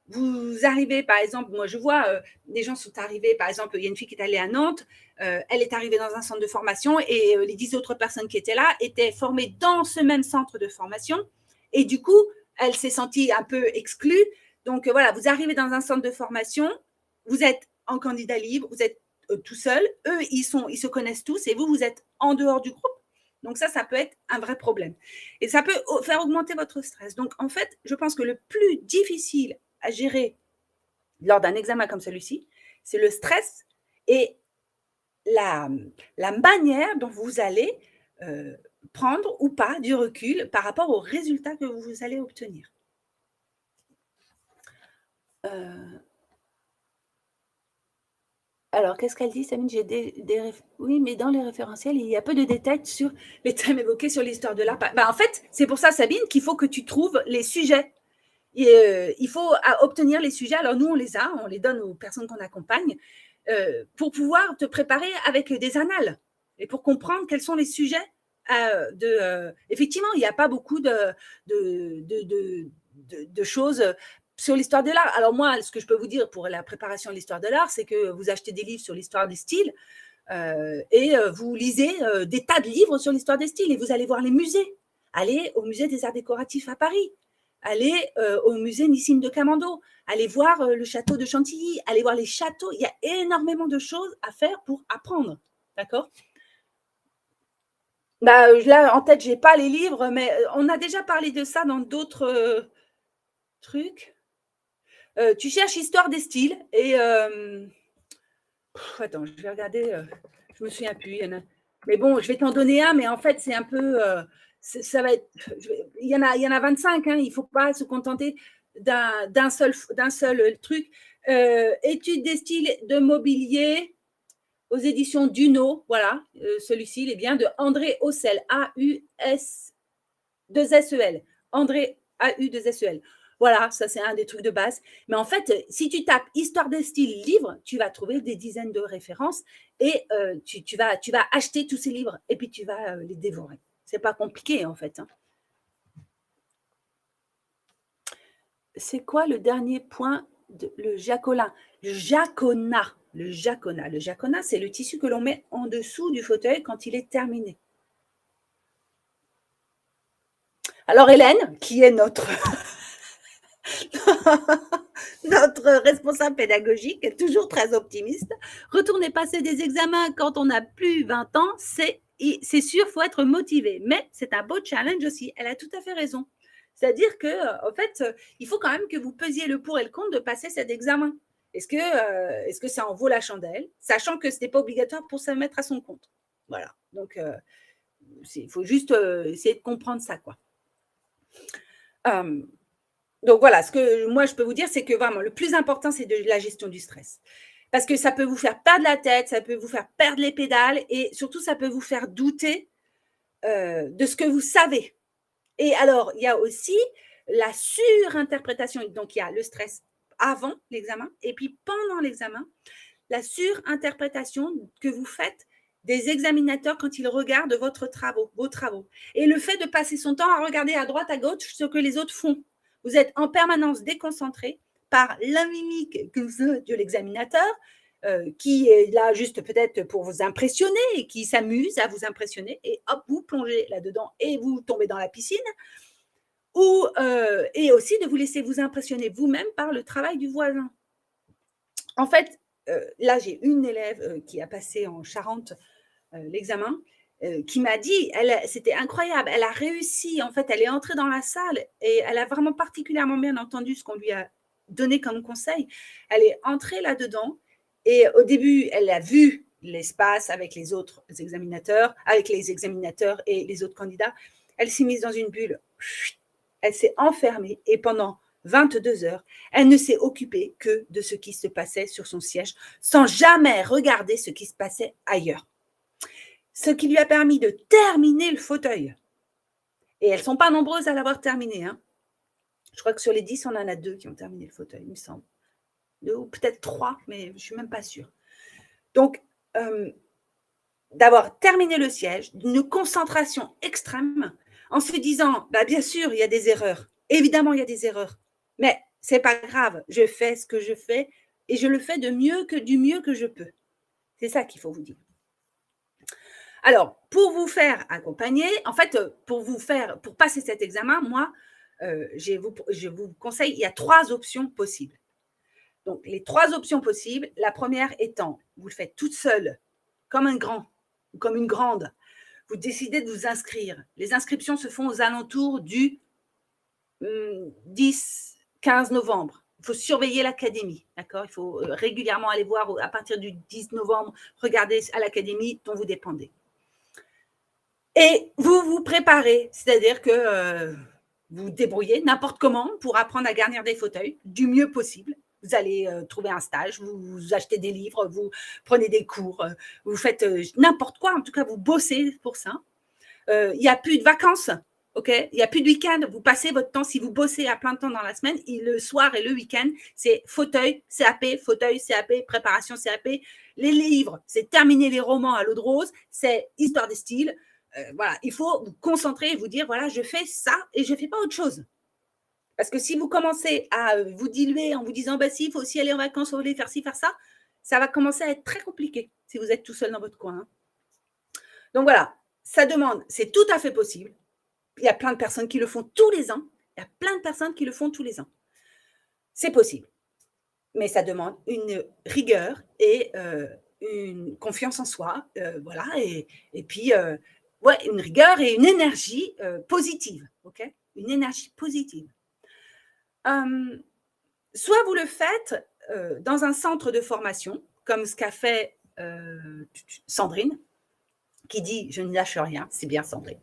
vous arrivez, par exemple, moi je vois des gens sont arrivés, par exemple, il y a une fille qui est allée à Nantes, elle est arrivée dans un centre de formation et les 10 autres personnes qui étaient là étaient formées dans ce même centre de formation et du coup, elle s'est sentie un peu exclue. Donc voilà, vous arrivez dans un centre de formation, vous êtes en candidat libre, vous êtes tout seul, eux, ils se connaissent tous et vous, vous êtes en dehors du groupe. Donc ça peut être un vrai problème. Et ça peut faire augmenter votre stress. Donc en fait, je pense que le plus difficile à gérer lors d'un examen comme celui-ci, c'est le stress et la manière dont vous allez prendre ou pas du recul par rapport aux résultats que vous allez obtenir. Alors, qu'est-ce qu'elle dit, Sabine? Oui, mais dans les référentiels, il y a peu de détails sur les thèmes évoqués sur l'histoire de l'art. En fait, c'est pour ça, Sabine, qu'il faut que tu trouves les sujets. Il faut obtenir les sujets. Alors, nous, on les donne aux personnes qu'on accompagne pour pouvoir te préparer avec des annales et pour comprendre quels sont les sujets. Effectivement, il n'y a pas beaucoup de choses sur l'histoire de l'art. Alors moi, ce que je peux vous dire pour la préparation de l'histoire de l'art, c'est que vous achetez des livres sur l'histoire des styles et vous lisez des tas de livres sur l'histoire des styles et vous allez voir les musées. Allez au musée des arts décoratifs à Paris. Allez au musée Nissim de Camando. Allez voir le château de Chantilly. Allez voir les châteaux. Il y a énormément de choses à faire pour apprendre. D'accord ? Là, en tête, je n'ai pas les livres, mais on a déjà parlé de ça dans d'autres trucs. Tu cherches histoire des styles et attends, je vais regarder. Je me souviens plus. Mais bon, je vais t'en donner un, mais en fait, c'est un peu. Ça va être. Il y en a 25. Hein, il ne faut pas se contenter d'un seul truc. Étude des styles de mobilier aux éditions Duno. Voilà, celui-ci, il est bien de André Aussel, A-U-S-2-S-E-L. André A-U-2-S-E-L. Voilà, ça c'est un des trucs de base. Mais en fait, si tu tapes Histoire des styles livre, tu vas trouver des dizaines de références et tu vas acheter tous ces livres et puis tu vas les dévorer. C'est pas compliqué en fait. Hein. C'est quoi le dernier point le jaconas? Le jaconat. Le jaconat, c'est le tissu que l'on met en dessous du fauteuil quand il est terminé. Alors Hélène, qui est notre responsable pédagogique, toujours très optimiste, retourner passer des examens quand on a plus 20 ans, c'est sûr, il faut être motivé. Mais c'est un beau challenge aussi. Elle a tout à fait raison. C'est-à-dire que, en fait, il faut quand même que vous pesiez le pour et le contre de passer cet examen. Est-ce que ça en vaut la chandelle, sachant que ce n'est pas obligatoire pour se mettre à son compte. Voilà. Donc, il faut juste essayer de comprendre ça, quoi. Donc voilà, ce que moi je peux vous dire, c'est que vraiment le plus important, c'est de la gestion du stress. Parce que ça peut vous faire perdre la tête, ça peut vous faire perdre les pédales et surtout, ça peut vous faire douter de ce que vous savez. Et alors, il y a aussi la surinterprétation. Donc, il y a le stress avant l'examen et puis pendant l'examen, la surinterprétation que vous faites des examinateurs quand ils regardent vos travaux. Et le fait de passer son temps à regarder à droite, à gauche ce que les autres font. Vous êtes en permanence déconcentré par la mimique de l'examinateur, qui est là juste peut-être pour vous impressionner et qui s'amuse à vous impressionner et hop, vous plongez là-dedans et vous tombez dans la piscine. Et aussi de vous laisser vous impressionner vous-même par le travail du voisin. En fait, là, j'ai une élève qui a passé en Charente l'examen, qui m'a dit, c'était incroyable, elle a réussi, en fait, elle est entrée dans la salle et elle a vraiment particulièrement bien entendu ce qu'on lui a donné comme conseil. Elle est entrée là-dedans et au début, elle a vu l'espace avec les autres examinateurs, avec les examinateurs et les autres candidats. Elle s'est mise dans une bulle, elle s'est enfermée et pendant 22 heures, elle ne s'est occupée que de ce qui se passait sur son siège sans jamais regarder ce qui se passait ailleurs. Ce qui lui a permis de terminer le fauteuil. Et elles ne sont pas nombreuses à l'avoir terminé. Hein. Je crois que sur les 10, on en a 2 qui ont terminé le fauteuil, il me semble. 2 ou peut-être 3, mais je ne suis même pas sûre. Donc, d'avoir terminé le siège, d'une concentration extrême, en se disant, bien sûr, il y a des erreurs. Évidemment, il y a des erreurs. Mais ce n'est pas grave, je fais ce que je fais et je le fais du mieux que je peux. C'est ça qu'il faut vous dire. Alors, pour vous faire accompagner, en fait, pour passer cet examen, moi, je vous conseille, il y a 3 options possibles. Donc, les 3 options possibles, la première étant, vous le faites toute seule, comme un grand ou comme une grande. Vous décidez de vous inscrire. Les inscriptions se font aux alentours du 10-15 novembre. Il faut surveiller l'académie, d'accord? Il faut régulièrement aller voir à partir du 10 novembre, regarder à l'académie dont vous dépendez. Et vous vous préparez, c'est-à-dire que vous vous débrouillez n'importe comment pour apprendre à garnir des fauteuils du mieux possible. Vous allez trouver un stage, vous achetez des livres, vous prenez des cours, vous faites n'importe quoi. En tout cas, vous bossez pour ça. Il n'y a plus de vacances, ok? Il n'y a plus de week-end. Vous passez votre temps, si vous bossez à plein de temps dans la semaine, le soir et le week-end, c'est fauteuil, CAP, préparation CAP. Les livres, c'est terminer les romans à l'eau de rose, c'est histoire des styles. Voilà, il faut vous concentrer et vous dire, voilà, je fais ça et je ne fais pas autre chose. Parce que si vous commencez à vous diluer en vous disant, bah si, il faut aussi aller en vacances, faut aller faire ci, faire ça, ça va commencer à être très compliqué si vous êtes tout seul dans votre coin. Hein. Donc voilà, ça demande, c'est tout à fait possible. Il y a plein de personnes qui le font tous les ans. Il y a plein de personnes qui le font tous les ans. C'est possible. Mais ça demande une rigueur et une confiance en soi. Voilà. Et puis, ouais, une rigueur et une énergie positive. OK? Une énergie positive. Soit vous le faites dans un centre de formation, comme ce qu'a fait Sandrine, qui dit « je ne lâche rien », c'est bien Sandrine.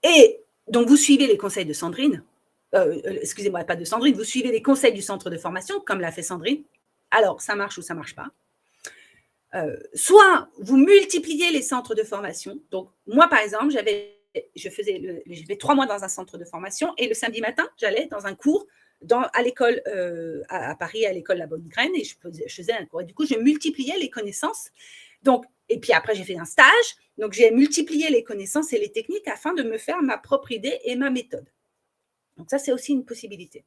Et donc, vous suivez les conseils de Sandrine, excusez-moi, pas de Sandrine, vous suivez les conseils du centre de formation, comme l'a fait Sandrine. Alors, ça marche ou ça ne marche pas. Soit vous multipliez les centres de formation. Donc, moi, par exemple, je faisais 3 mois dans un centre de formation et le samedi matin, j'allais dans un cours à l'école à Paris, à l'école La Bonne Graine, et je faisais un cours. Et du coup, je multipliais les connaissances. Donc, et puis après, j'ai fait un stage. Donc, j'ai multiplié les connaissances et les techniques afin de me faire ma propre idée et ma méthode. Donc, ça, c'est aussi une possibilité.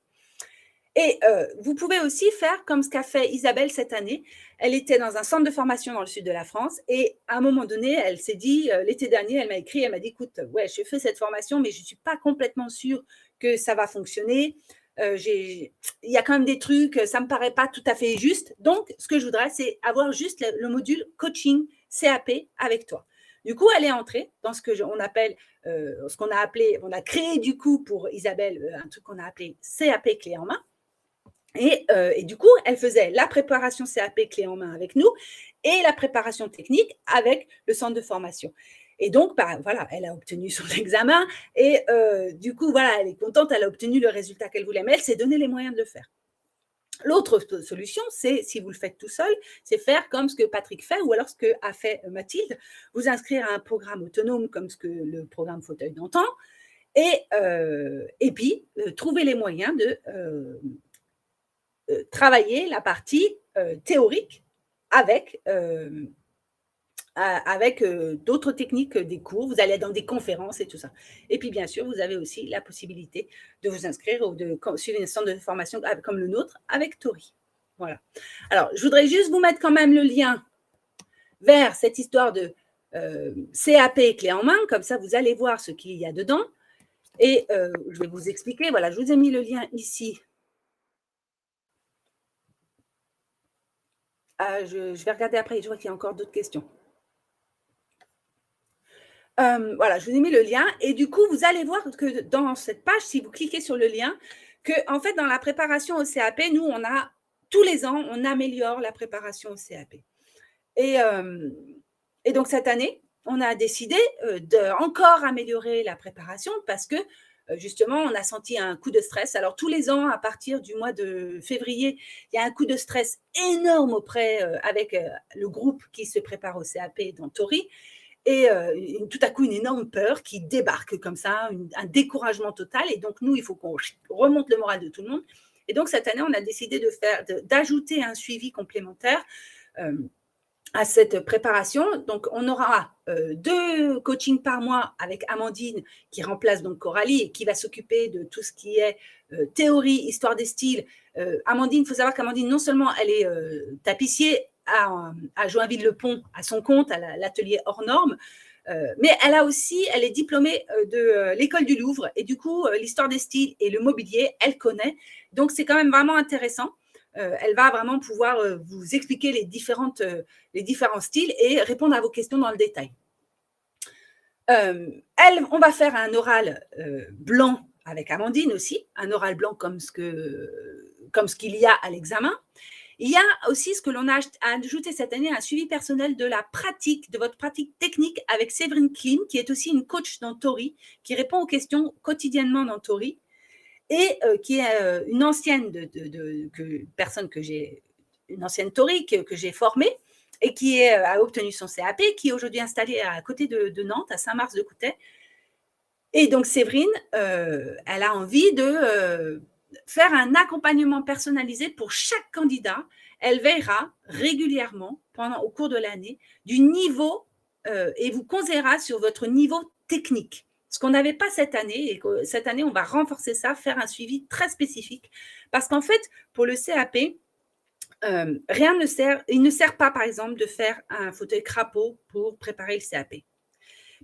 Et vous pouvez aussi faire comme ce qu'a fait Isabelle cette année. Elle était dans un centre de formation dans le sud de la France et à un moment donné, elle s'est dit, l'été dernier, elle m'a écrit, elle m'a dit, écoute, ouais, je fais cette formation, mais je ne suis pas complètement sûre que ça va fonctionner. Il y a quand même des trucs, ça ne me paraît pas tout à fait juste. Donc, ce que je voudrais, c'est avoir juste le module coaching CAP avec toi. Du coup, elle est entrée dans ce qu'on appelle, ce qu'on a appelé, on a créé du coup pour Isabelle un truc qu'on a appelé CAP clé en main. Et du coup, elle faisait la préparation CAP clé en main avec nous et la préparation technique avec le centre de formation. Et donc, bah, voilà, elle a obtenu son examen et du coup, voilà, elle est contente, elle a obtenu le résultat qu'elle voulait, mais elle s'est donné les moyens de le faire. L'autre solution, c'est, si vous le faites tout seul, c'est faire comme ce que Patrick fait ou alors ce qu'a fait Mathilde, vous inscrire à un programme autonome comme ce que le programme Fauteuil d'antan et puis trouver les moyens de travailler la partie théorique avec d'autres techniques des cours. Vous allez dans des conférences et tout ça. Et puis, bien sûr, vous avez aussi la possibilité de vous inscrire ou de suivre un centre de formation comme le nôtre avec Tori. Voilà. Alors, je voudrais juste vous mettre quand même le lien vers cette histoire de CAP clé en main. Comme ça, vous allez voir ce qu'il y a dedans. Et je vais vous expliquer. Voilà, je vous ai mis le lien ici. Je vais regarder après, je vois qu'il y a encore d'autres questions. Voilà, je vous ai mis le lien et du coup, vous allez voir que dans cette page, si vous cliquez sur le lien, que en fait, dans la préparation au CAP, nous, on a tous les ans, on améliore la préparation au CAP. Et donc, cette année, on a décidé d'encore améliorer la préparation parce que justement, on a senti un coup de stress. Alors, tous les ans, à partir du mois de février, il y a un coup de stress énorme avec le groupe qui se prépare au CAP dans Tori. Et tout à coup, une énorme peur qui débarque comme ça, un découragement total. Et donc, nous, il faut qu'on remonte le moral de tout le monde. Et donc, cette année, on a décidé d'ajouter un suivi complémentaire à cette préparation. Donc, on aura 2 coachings par mois avec Amandine qui remplace donc Coralie et qui va s'occuper de tout ce qui est théorie, histoire des styles. Amandine, il faut savoir qu'Amandine, non seulement elle est tapissier à Joinville-le-Pont, à son compte, à l'atelier hors norme, Mais elle est diplômée de l'école du Louvre et du coup, l'histoire des styles et le mobilier, elle connaît. Donc, c'est quand même vraiment intéressant. Elle va vraiment pouvoir vous expliquer les différents styles et répondre à vos questions dans le détail. On va faire un oral blanc avec Amandine aussi, un oral blanc comme ce qu'il y a à l'examen. Il y a aussi ce que l'on a ajouté cette année, un suivi personnel de votre pratique technique avec Séverine Klim, qui est aussi une coach dans Tori, qui répond aux questions quotidiennement dans Tori, et qui est une ancienne une ancienne Tori que j'ai formée, et qui a obtenu son CAP, qui est aujourd'hui installée à côté de Nantes, à Saint-Mars-de-Coutais. Et donc, Séverine, elle a envie de faire un accompagnement personnalisé pour chaque candidat. Elle veillera régulièrement, au cours de l'année, du niveau et vous conseillera sur votre niveau technique. Ce qu'on n'avait pas cette année, et que cette année, on va renforcer ça, faire un suivi très spécifique. Parce qu'en fait, pour le CAP, rien ne sert. Il ne sert pas, par exemple, de faire un fauteuil crapaud pour préparer le CAP.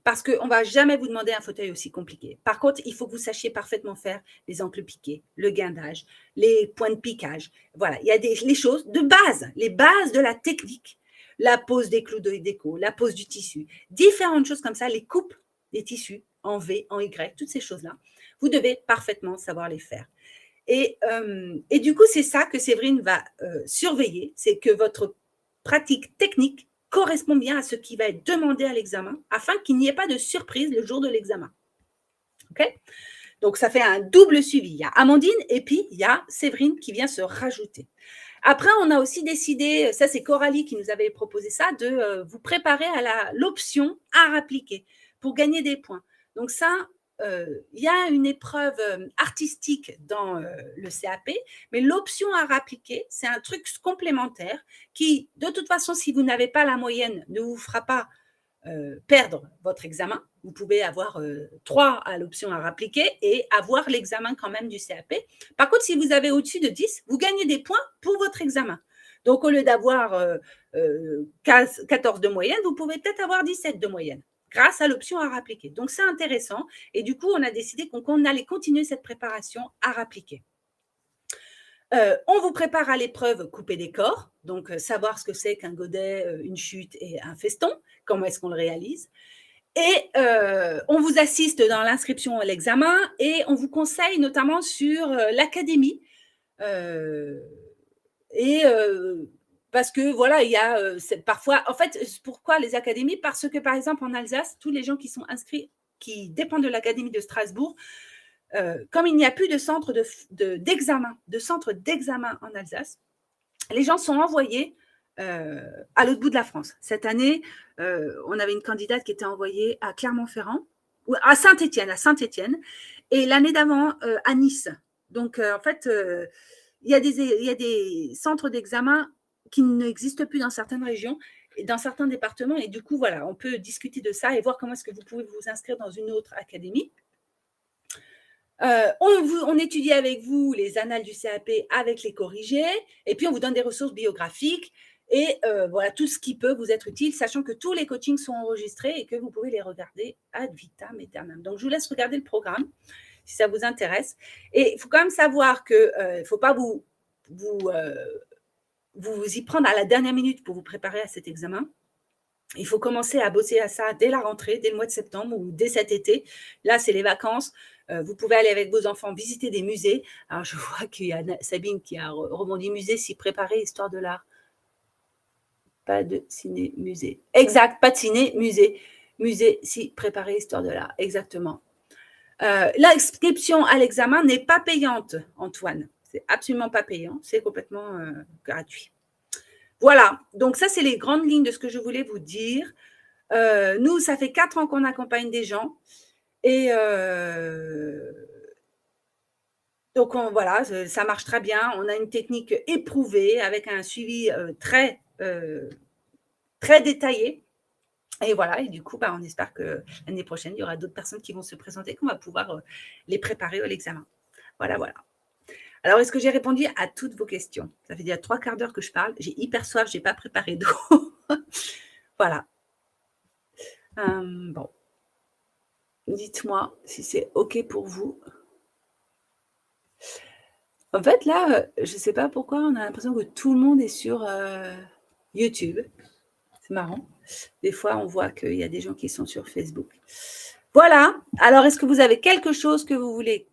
Parce qu'on ne va jamais vous demander un fauteuil aussi compliqué. Par contre, il faut que vous sachiez parfaitement faire les ancles piqués, le guindage, les points de piquage. Voilà, il y a les choses de base, les bases de la technique. La pose des clous de déco, la pose du tissu, différentes choses comme ça, les coupes des tissus en V, en Y, toutes ces choses-là. Vous devez parfaitement savoir les faire. Et du coup, c'est ça que Séverine va surveiller, c'est que votre pratique technique correspond bien à ce qui va être demandé à l'examen, afin qu'il n'y ait pas de surprise le jour de l'examen. OK ? Donc, ça fait un double suivi. Il y a Amandine et puis il y a Séverine qui vient se rajouter. Après, on a aussi décidé, ça c'est Coralie qui nous avait proposé ça, de vous préparer à l'option art appliqué pour gagner des points. Donc ça, il y a une épreuve artistique dans le CAP, mais l'option art appliqué, c'est un truc complémentaire qui, de toute façon, si vous n'avez pas la moyenne, ne vous fera pas perdre votre examen. Vous pouvez avoir 3 à l'option art appliqué et avoir l'examen quand même du CAP. Par contre, si vous avez au-dessus de 10, vous gagnez des points pour votre examen. Donc, au lieu d'avoir 14 de moyenne, vous pouvez peut-être avoir 17 de moyenne grâce à l'option art appliqué. Donc, c'est intéressant. Et du coup, on a décidé qu'on allait continuer cette préparation art appliqué. On vous prépare à l'épreuve couper des corps, donc savoir ce que c'est qu'un godet, une chute et un feston, comment est-ce qu'on le réalise. Et on vous assiste dans l'inscription à l'examen et on vous conseille notamment sur l'académie. Parce que voilà, il y a parfois, en fait, pourquoi les académies? Parce que par exemple en Alsace, tous les gens qui sont inscrits, qui dépendent de l'académie de Strasbourg, comme il n'y a plus de centre d'examen en Alsace, les gens sont envoyés à l'autre bout de la France. Cette année, on avait une candidate qui était envoyée à Clermont-Ferrand, ou à Saint-Étienne, et l'année d'avant à Nice. Donc, en fait, il y a des centres d'examen qui n'existent plus dans certaines régions et dans certains départements. Et du coup, voilà, on peut discuter de ça et voir comment est-ce que vous pouvez vous inscrire dans une autre académie. On étudie avec vous les annales du CAP avec les corrigés, et puis on vous donne des ressources biographiques et voilà tout ce qui peut vous être utile, sachant que tous les coachings sont enregistrés et que vous pouvez les regarder ad vitam aeternam. Donc, je vous laisse regarder le programme si ça vous intéresse. Et il faut quand même savoir qu'il ne faut pas vous y prendre à la dernière minute pour vous préparer à cet examen. Il faut commencer à bosser à ça dès la rentrée, dès le mois de septembre ou dès cet été. Là, c'est les vacances. Vous pouvez aller avec vos enfants visiter des musées. Alors, je vois qu'il y a Sabine qui a rebondi musée, s'y préparer, histoire de l'art. Pas de ciné-musée. Exact, pas de ciné-musée. Musée, s'y préparer, histoire de l'art. Exactement. L'inscription à l'examen n'est pas payante, Antoine. C'est absolument pas payant. C'est complètement gratuit. Voilà, donc ça, c'est les grandes lignes de ce que je voulais vous dire. Nous, ça fait 4 ans qu'on accompagne des gens. Et donc, voilà, ça marche très bien. On a une technique éprouvée avec un suivi très détaillé. Et voilà, et du coup, on espère que l'année prochaine, il y aura d'autres personnes qui vont se présenter, qu'on va pouvoir les préparer à l'examen. Voilà. Alors, est-ce que j'ai répondu à toutes vos questions? Ça fait déjà 3 quarts d'heure que je parle. J'ai hyper soif, je n'ai pas préparé d'eau. Voilà. Bon, dites-moi si c'est OK pour vous. En fait, là, je ne sais pas pourquoi on a l'impression que tout le monde est sur, YouTube. C'est marrant. Des fois, on voit qu'il y a des gens qui sont sur Facebook. Voilà. Alors, est-ce que vous avez quelque chose que vous voulez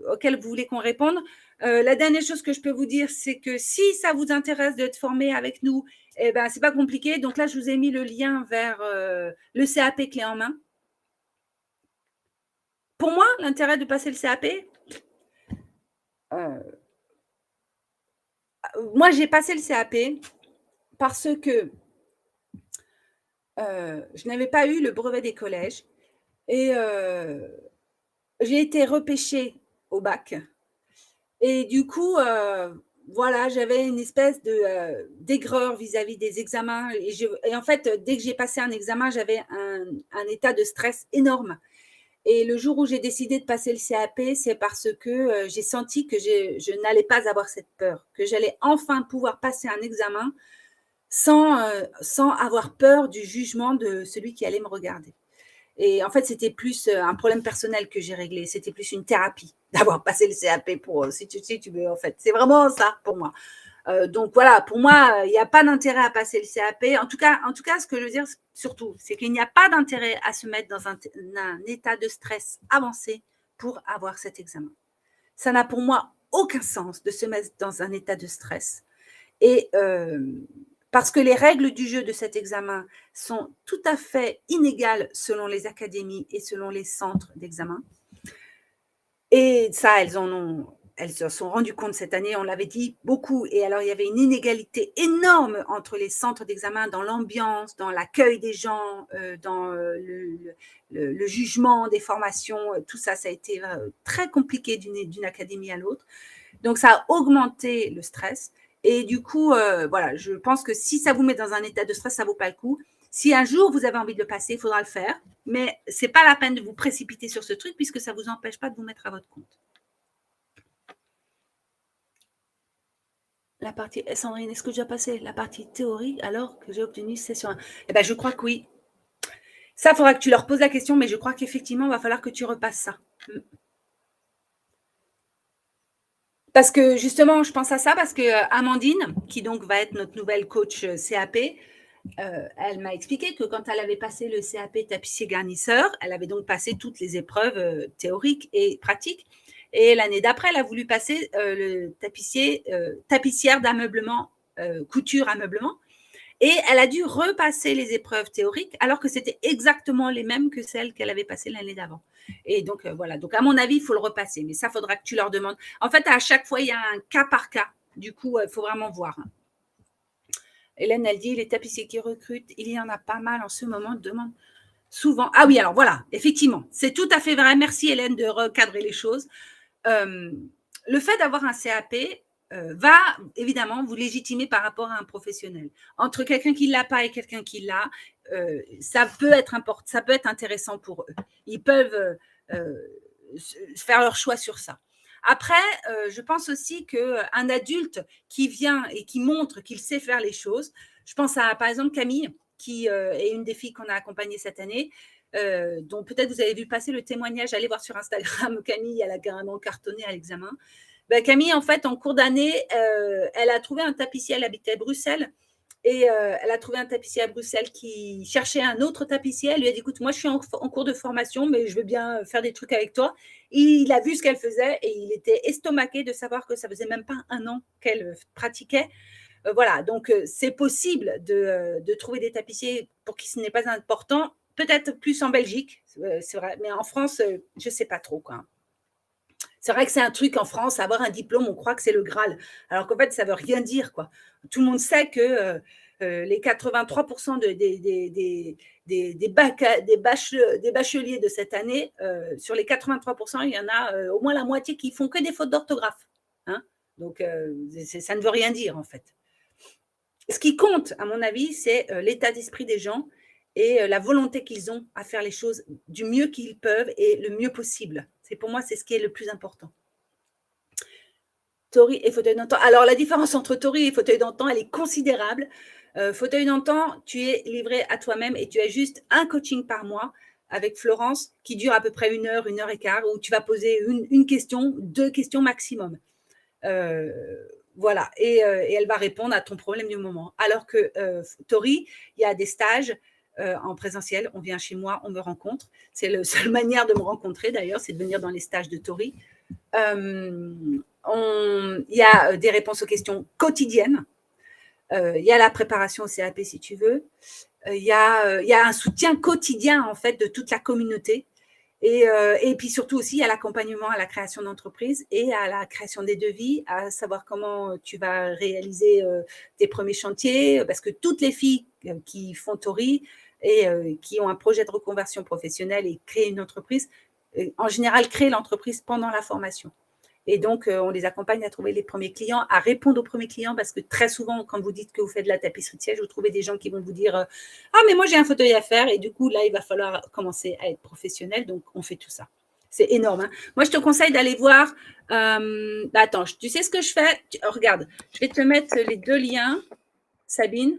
auquel vous voulez qu'on réponde? La dernière chose que je peux vous dire, c'est que si ça vous intéresse d'être formé avec nous, eh ben, c'est pas compliqué. Donc là, je vous ai mis le lien vers le CAP clé en main. Pour moi, l'intérêt de passer le CAP, moi, j'ai passé le CAP parce que je n'avais pas eu le brevet des collèges et j'ai été repêchée au bac. Et du coup, voilà, j'avais une espèce d'aigreur vis-à-vis des examens. Et en fait, dès que j'ai passé un examen, j'avais un état de stress énorme. Et le jour où j'ai décidé de passer le CAP, c'est parce que j'ai senti que je n'allais pas avoir cette peur, que j'allais enfin pouvoir passer un examen sans avoir peur du jugement de celui qui allait me regarder. Et en fait, c'était plus un problème personnel que j'ai réglé. C'était plus une thérapie d'avoir passé le CAP pour, si tu veux, en fait. C'est vraiment ça pour moi. Donc voilà, pour moi, il n'y a pas d'intérêt à passer le CAP. En tout cas, ce que je veux dire surtout, c'est qu'il n'y a pas d'intérêt à se mettre dans un état de stress avancé pour avoir cet examen. Ça n'a pour moi aucun sens de se mettre dans un état de stress. Et parce que les règles du jeu de cet examen sont tout à fait inégales selon les académies et selon les centres d'examen. Et ça, elles se sont rendues compte cette année, on l'avait dit beaucoup. Et alors, il y avait une inégalité énorme entre les centres d'examen dans l'ambiance, dans l'accueil des gens, dans le jugement des formations. Tout ça, ça a été très compliqué d'une académie à l'autre. Donc, ça a augmenté le stress. Et du coup, voilà, je pense que si ça vous met dans un état de stress, ça ne vaut pas le coup. Si un jour vous avez envie de le passer, il faudra le faire. Mais ce n'est pas la peine de vous précipiter sur ce truc puisque ça ne vous empêche pas de vous mettre à votre compte. La partie, Sandrine, est-ce que j'ai passé la partie théorique alors que j'ai obtenu session 1? Eh bien, je crois que oui. Ça, il faudra que tu leur poses la question, mais je crois qu'effectivement, il va falloir que tu repasses ça. Parce que justement, je pense à ça parce que Amandine, qui donc va être notre nouvelle coach CAP, elle m'a expliqué que quand elle avait passé le CAP tapissier garnisseur, elle avait donc passé toutes les épreuves théoriques et pratiques. Et l'année d'après, elle a voulu passer le tapissière d'ameublement, couture ameublement. Et elle a dû repasser les épreuves théoriques alors que c'était exactement les mêmes que celles qu'elle avait passées l'année d'avant. Et donc, voilà. Donc, à mon avis, il faut le repasser. Mais ça, il faudra que tu leur demandes. En fait, à chaque fois, il y a un cas par cas. Du coup, il faut vraiment voir. Hélène, elle dit, les tapissiers qui recrutent, il y en a pas mal en ce moment, demande souvent. Ah oui, alors voilà, effectivement, c'est tout à fait vrai. Merci Hélène de recadrer les choses. Le fait d'avoir un CAP va évidemment vous légitimer par rapport à un professionnel. Entre quelqu'un qui ne l'a pas et quelqu'un qui l'a, ça peut être intéressant pour eux. Ils peuvent faire leur choix sur ça. Après, je pense aussi qu'un adulte qui vient et qui montre qu'il sait faire les choses, je pense à, par exemple, Camille, qui est une des filles qu'on a accompagnées cette année, dont peut-être vous avez vu passer le témoignage, allez voir sur Instagram, Camille, elle a carrément cartonné à l'examen. Ben, Camille, en fait, en cours d'année, elle a trouvé un tapissier, elle habitait à Bruxelles, et elle a trouvé un tapissier à Bruxelles qui cherchait un autre tapissier. Elle lui a dit, écoute, moi, je suis en cours de formation, mais je veux bien faire des trucs avec toi. Il a vu ce qu'elle faisait et il était estomaqué de savoir que ça faisait même pas un an qu'elle pratiquait. Voilà, donc c'est possible de trouver des tapissiers pour qui ce n'est pas important. Peut-être plus en Belgique, c'est vrai, mais en France, je ne sais pas trop, quoi. C'est vrai que c'est un truc en France, avoir un diplôme, on croit que c'est le Graal. Alors qu'en fait, ça ne veut rien dire, quoi. Tout le monde sait que les 83% des bacheliers de cette année, sur les 83%, il y en a au moins la moitié qui font que des fautes d'orthographe. Hein. Donc, ça ne veut rien dire, en fait. Ce qui compte, à mon avis, c'est l'état d'esprit des gens et la volonté qu'ils ont à faire les choses du mieux qu'ils peuvent et le mieux possible. Pour moi, c'est ce qui est le plus important. Tori et fauteuil d'antan. Alors, la différence entre Tori et fauteuil d'antan, elle est considérable. Fauteuil d'antan, tu es livré à toi-même et tu as juste un coaching par mois avec Florence qui dure à peu près 1 heure et quart, où tu vas poser une question, 2 questions maximum. Voilà, et elle va répondre à ton problème du moment. Alors que Tori, il y a des stages en présentiel, on vient chez moi, on me rencontre. C'est la seule manière de me rencontrer d'ailleurs, c'est de venir dans les stages de Tori. Il y a des réponses aux questions quotidiennes. Il y a la préparation au CAP si tu veux. Il y a un soutien quotidien en fait de toute la communauté. Et puis surtout aussi, il y a l'accompagnement à la création d'entreprise et à la création des devis, à savoir comment tu vas réaliser tes premiers chantiers, parce que toutes les filles qui font Tori et qui ont un projet de reconversion professionnelle et créer une entreprise, en général, créent l'entreprise pendant la formation. Et donc, on les accompagne à trouver les premiers clients, à répondre aux premiers clients, parce que très souvent, quand vous dites que vous faites de la tapisserie de siège, vous trouvez des gens qui vont vous dire ah, mais moi, j'ai un fauteuil à faire. Et du coup, là, il va falloir commencer à être professionnel. Donc, on fait tout ça. C'est énorme. Hein. Moi, je te conseille d'aller voir. Attends, tu sais ce que je fais? Regarde, je vais te mettre les 2 liens, Sabine.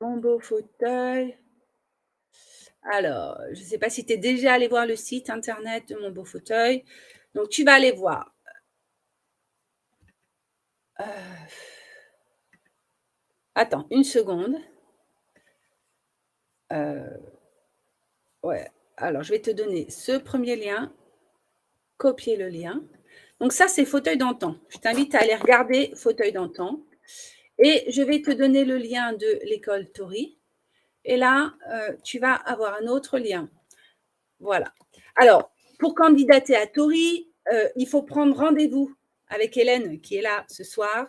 Mon beau fauteuil. Alors, je ne sais pas si tu es déjà allé voir le site internet de Mon beau fauteuil. Donc, tu vas aller voir. Attends, une seconde. Ouais. Alors, je vais te donner ce premier lien. Copier le lien. Donc, ça, c'est fauteuil d'antan. Je t'invite à aller regarder fauteuil d'antan. Et je vais te donner le lien de l'école Tori. Et là, tu vas avoir un autre lien. Voilà. Alors, pour candidater à Tori, il faut prendre rendez-vous avec Hélène qui est là ce soir.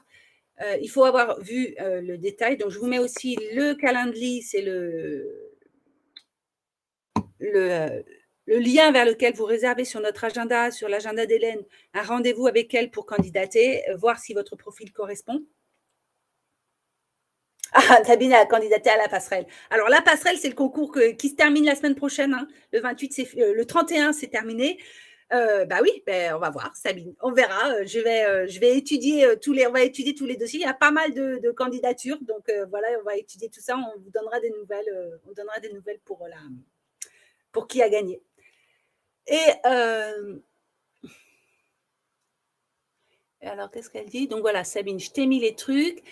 Il faut avoir vu le détail. Donc, je vous mets aussi le calendrier, c'est le lien vers lequel vous réservez sur notre agenda, sur l'agenda d'Hélène, un rendez-vous avec elle pour candidater, voir si votre profil correspond. Ah, Sabine a candidaté à la passerelle. Alors, la passerelle, c'est le concours qui se termine la semaine prochaine. Hein. Le 28, le 31, c'est terminé. Bah oui, on va voir, Sabine. On verra. Je vais étudier on va étudier tous les dossiers. Il y a pas mal de candidatures, donc voilà, on va étudier tout ça. On vous donnera des nouvelles. On donnera des nouvelles pour qui a gagné. Et alors, qu'est-ce qu'elle dit? Donc voilà, Sabine, je t'ai mis les trucs.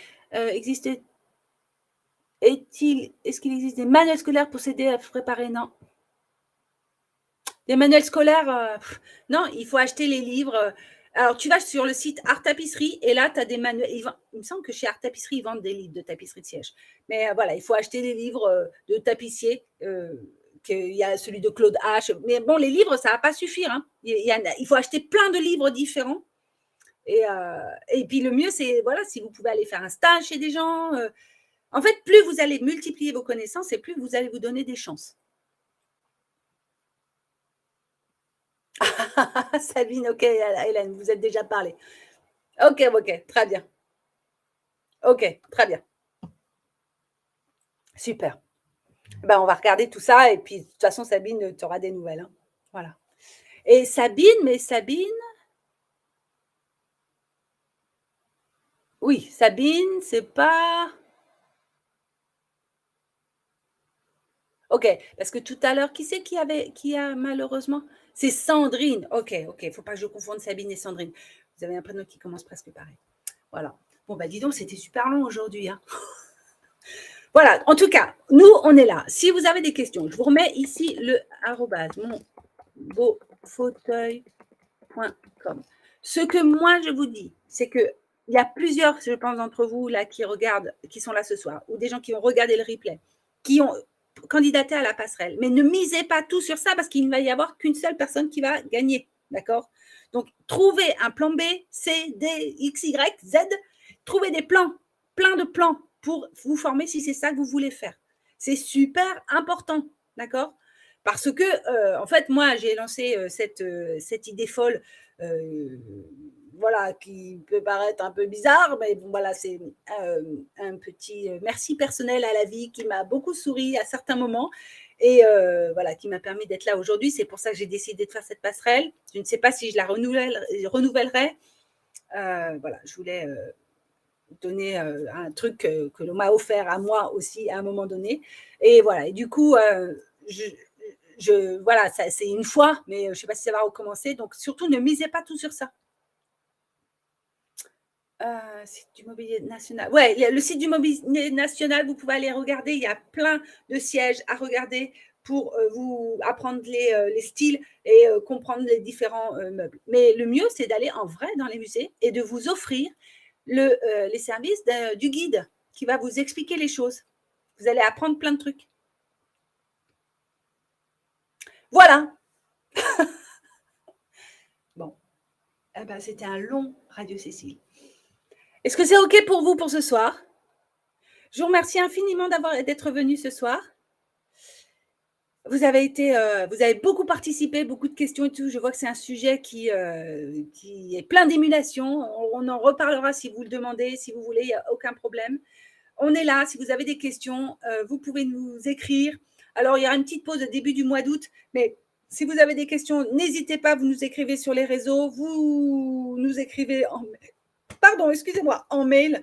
Est-ce qu'il existe des manuels scolaires pour s'aider à préparer? Non. Des manuels scolaires, non, il faut acheter les livres. Alors, tu vas sur le site Art Tapisserie et là, tu as des manuels. Il me semble que chez Art Tapisserie, ils vendent des livres de tapisserie de siège. Mais voilà, il faut acheter des livres de tapissier. Il y a celui de Claude H. Mais bon, les livres, ça ne va pas suffire. Hein. Il faut acheter plein de livres différents. Et puis, le mieux, c'est, voilà, si vous pouvez aller faire un stage chez des gens. En fait, plus vous allez multiplier vos connaissances et plus vous allez vous donner des chances. Sabine, ok, Hélène, vous êtes déjà parlé. Ok, très bien. Ok, très bien. Super. Ben, on va regarder tout ça et puis de toute façon, Sabine, tu auras des nouvelles. Hein. Voilà. Et Sabine, oui, Sabine, c'est pas. Ok, parce que tout à l'heure, qui c'est qui a malheureusement? C'est Sandrine. Ok, il ne faut pas que je confonde Sabine et Sandrine. Vous avez un prénom qui commence presque pareil. Voilà. Bon, bah dis donc, c'était super long aujourd'hui. Hein. Voilà, en tout cas, nous, on est là. Si vous avez des questions, je vous remets ici le monbeaufauteuil.com. Ce que moi, je vous dis, c'est qu'il y a plusieurs, je pense, d'entre vous là qui regardent, qui sont là ce soir, ou des gens qui ont regardé le replay, qui ont candidaté à la passerelle. Mais ne misez pas tout sur ça parce qu'il ne va y avoir qu'une seule personne qui va gagner. D'accord? Donc, trouvez un plan B, C, D, X, Y, Z. Trouvez des plans, plein de plans pour vous former si c'est ça que vous voulez faire. C'est super important. D'accord? Parce que, en fait, moi, j'ai lancé cette idée folle, voilà, qui peut paraître un peu bizarre, mais bon, voilà, c'est un petit merci personnel à la vie qui m'a beaucoup souri à certains moments et voilà, qui m'a permis d'être là aujourd'hui. C'est pour ça que j'ai décidé de faire cette passerelle. Je ne sais pas si je la renouvellerai. Voilà, je voulais donner un truc que l'on m'a offert à moi aussi à un moment donné. Et voilà. Et du coup, voilà, c'est une fois, mais je ne sais pas si ça va recommencer. Donc, surtout, ne misez pas tout sur ça. Site du mobilier national. Ouais, le site du mobilier national, vous pouvez aller regarder. Il y a plein de sièges à regarder pour vous apprendre les styles et comprendre les différents meubles. Mais le mieux, c'est d'aller en vrai dans les musées et de vous offrir les services du guide qui va vous expliquer les choses. Vous allez apprendre plein de trucs. Voilà. Bon. Eh ben, c'était un long Radio Cécile. Est-ce que c'est OK pour vous pour ce soir? Je vous remercie infiniment d'être venu ce soir. Vous avez beaucoup participé, beaucoup de questions et tout. Je vois que c'est un sujet qui est plein d'émulation. On en reparlera si vous le demandez, si vous voulez, il n'y a aucun problème. On est là. Si vous avez des questions, vous pouvez nous écrire. Alors, il y aura une petite pause au début du mois d'août, mais si vous avez des questions, n'hésitez pas, vous nous écrivez sur les réseaux, vous nous écrivez en mail.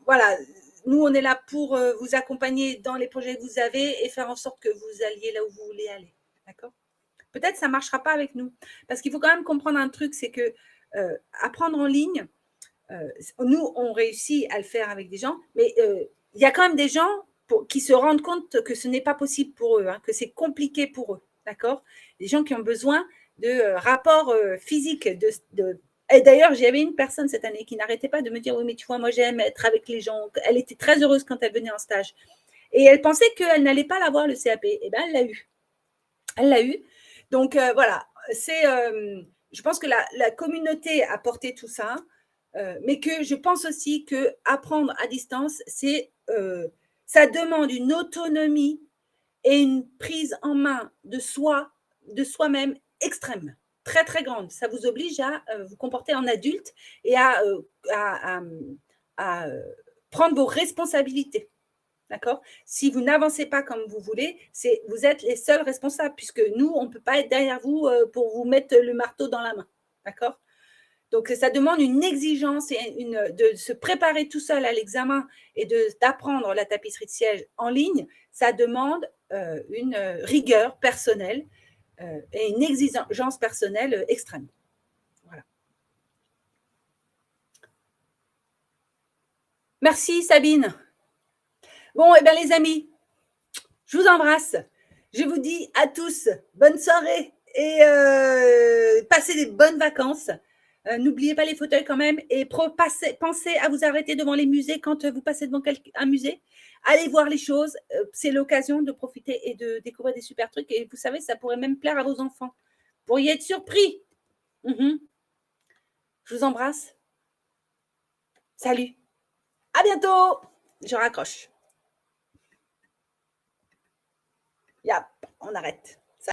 Voilà, nous, on est là pour vous accompagner dans les projets que vous avez et faire en sorte que vous alliez là où vous voulez aller. D'accord? Peut-être que ça ne marchera pas avec nous. Parce qu'il faut quand même comprendre un truc, c'est que apprendre en ligne, nous, on réussit à le faire avec des gens, mais il y a quand même des gens qui se rendent compte que ce n'est pas possible pour eux, hein, que c'est compliqué pour eux. D'accord? Des gens qui ont besoin de rapports physiques, et d'ailleurs, j'avais une personne cette année qui n'arrêtait pas de me dire, oui, mais tu vois, moi, j'aime être avec les gens. Elle était très heureuse quand elle venait en stage. Et elle pensait qu'elle n'allait pas l'avoir, le CAP. Eh bien, elle l'a eu. Elle l'a eu. Donc, voilà. Je pense que la communauté a porté tout ça, mais que je pense aussi qu'apprendre à distance, ça demande une autonomie et une prise en main de soi-même extrême, très, très grande. Ça vous oblige à vous comporter en adulte et à prendre vos responsabilités. D'accord? Si vous n'avancez pas comme vous voulez, vous êtes les seuls responsables, puisque nous, on ne peut pas être derrière vous pour vous mettre le marteau dans la main. D'accord? Donc, ça demande une exigence de se préparer tout seul à l'examen et d'apprendre la tapisserie de siège en ligne. Ça demande une rigueur personnelle et une exigence personnelle extrême. Voilà. Merci, Sabine. Bon, eh bien, les amis, je vous embrasse. Je vous dis à tous bonne soirée et passez des bonnes vacances. N'oubliez pas les fauteuils quand même et pensez à vous arrêter devant les musées quand vous passez devant un musée. Allez voir les choses. C'est l'occasion de profiter et de découvrir des super trucs. Et vous savez, ça pourrait même plaire à vos enfants. Vous pourriez être surpris. Je vous embrasse. Salut. À bientôt. Je raccroche. Yep, on arrête.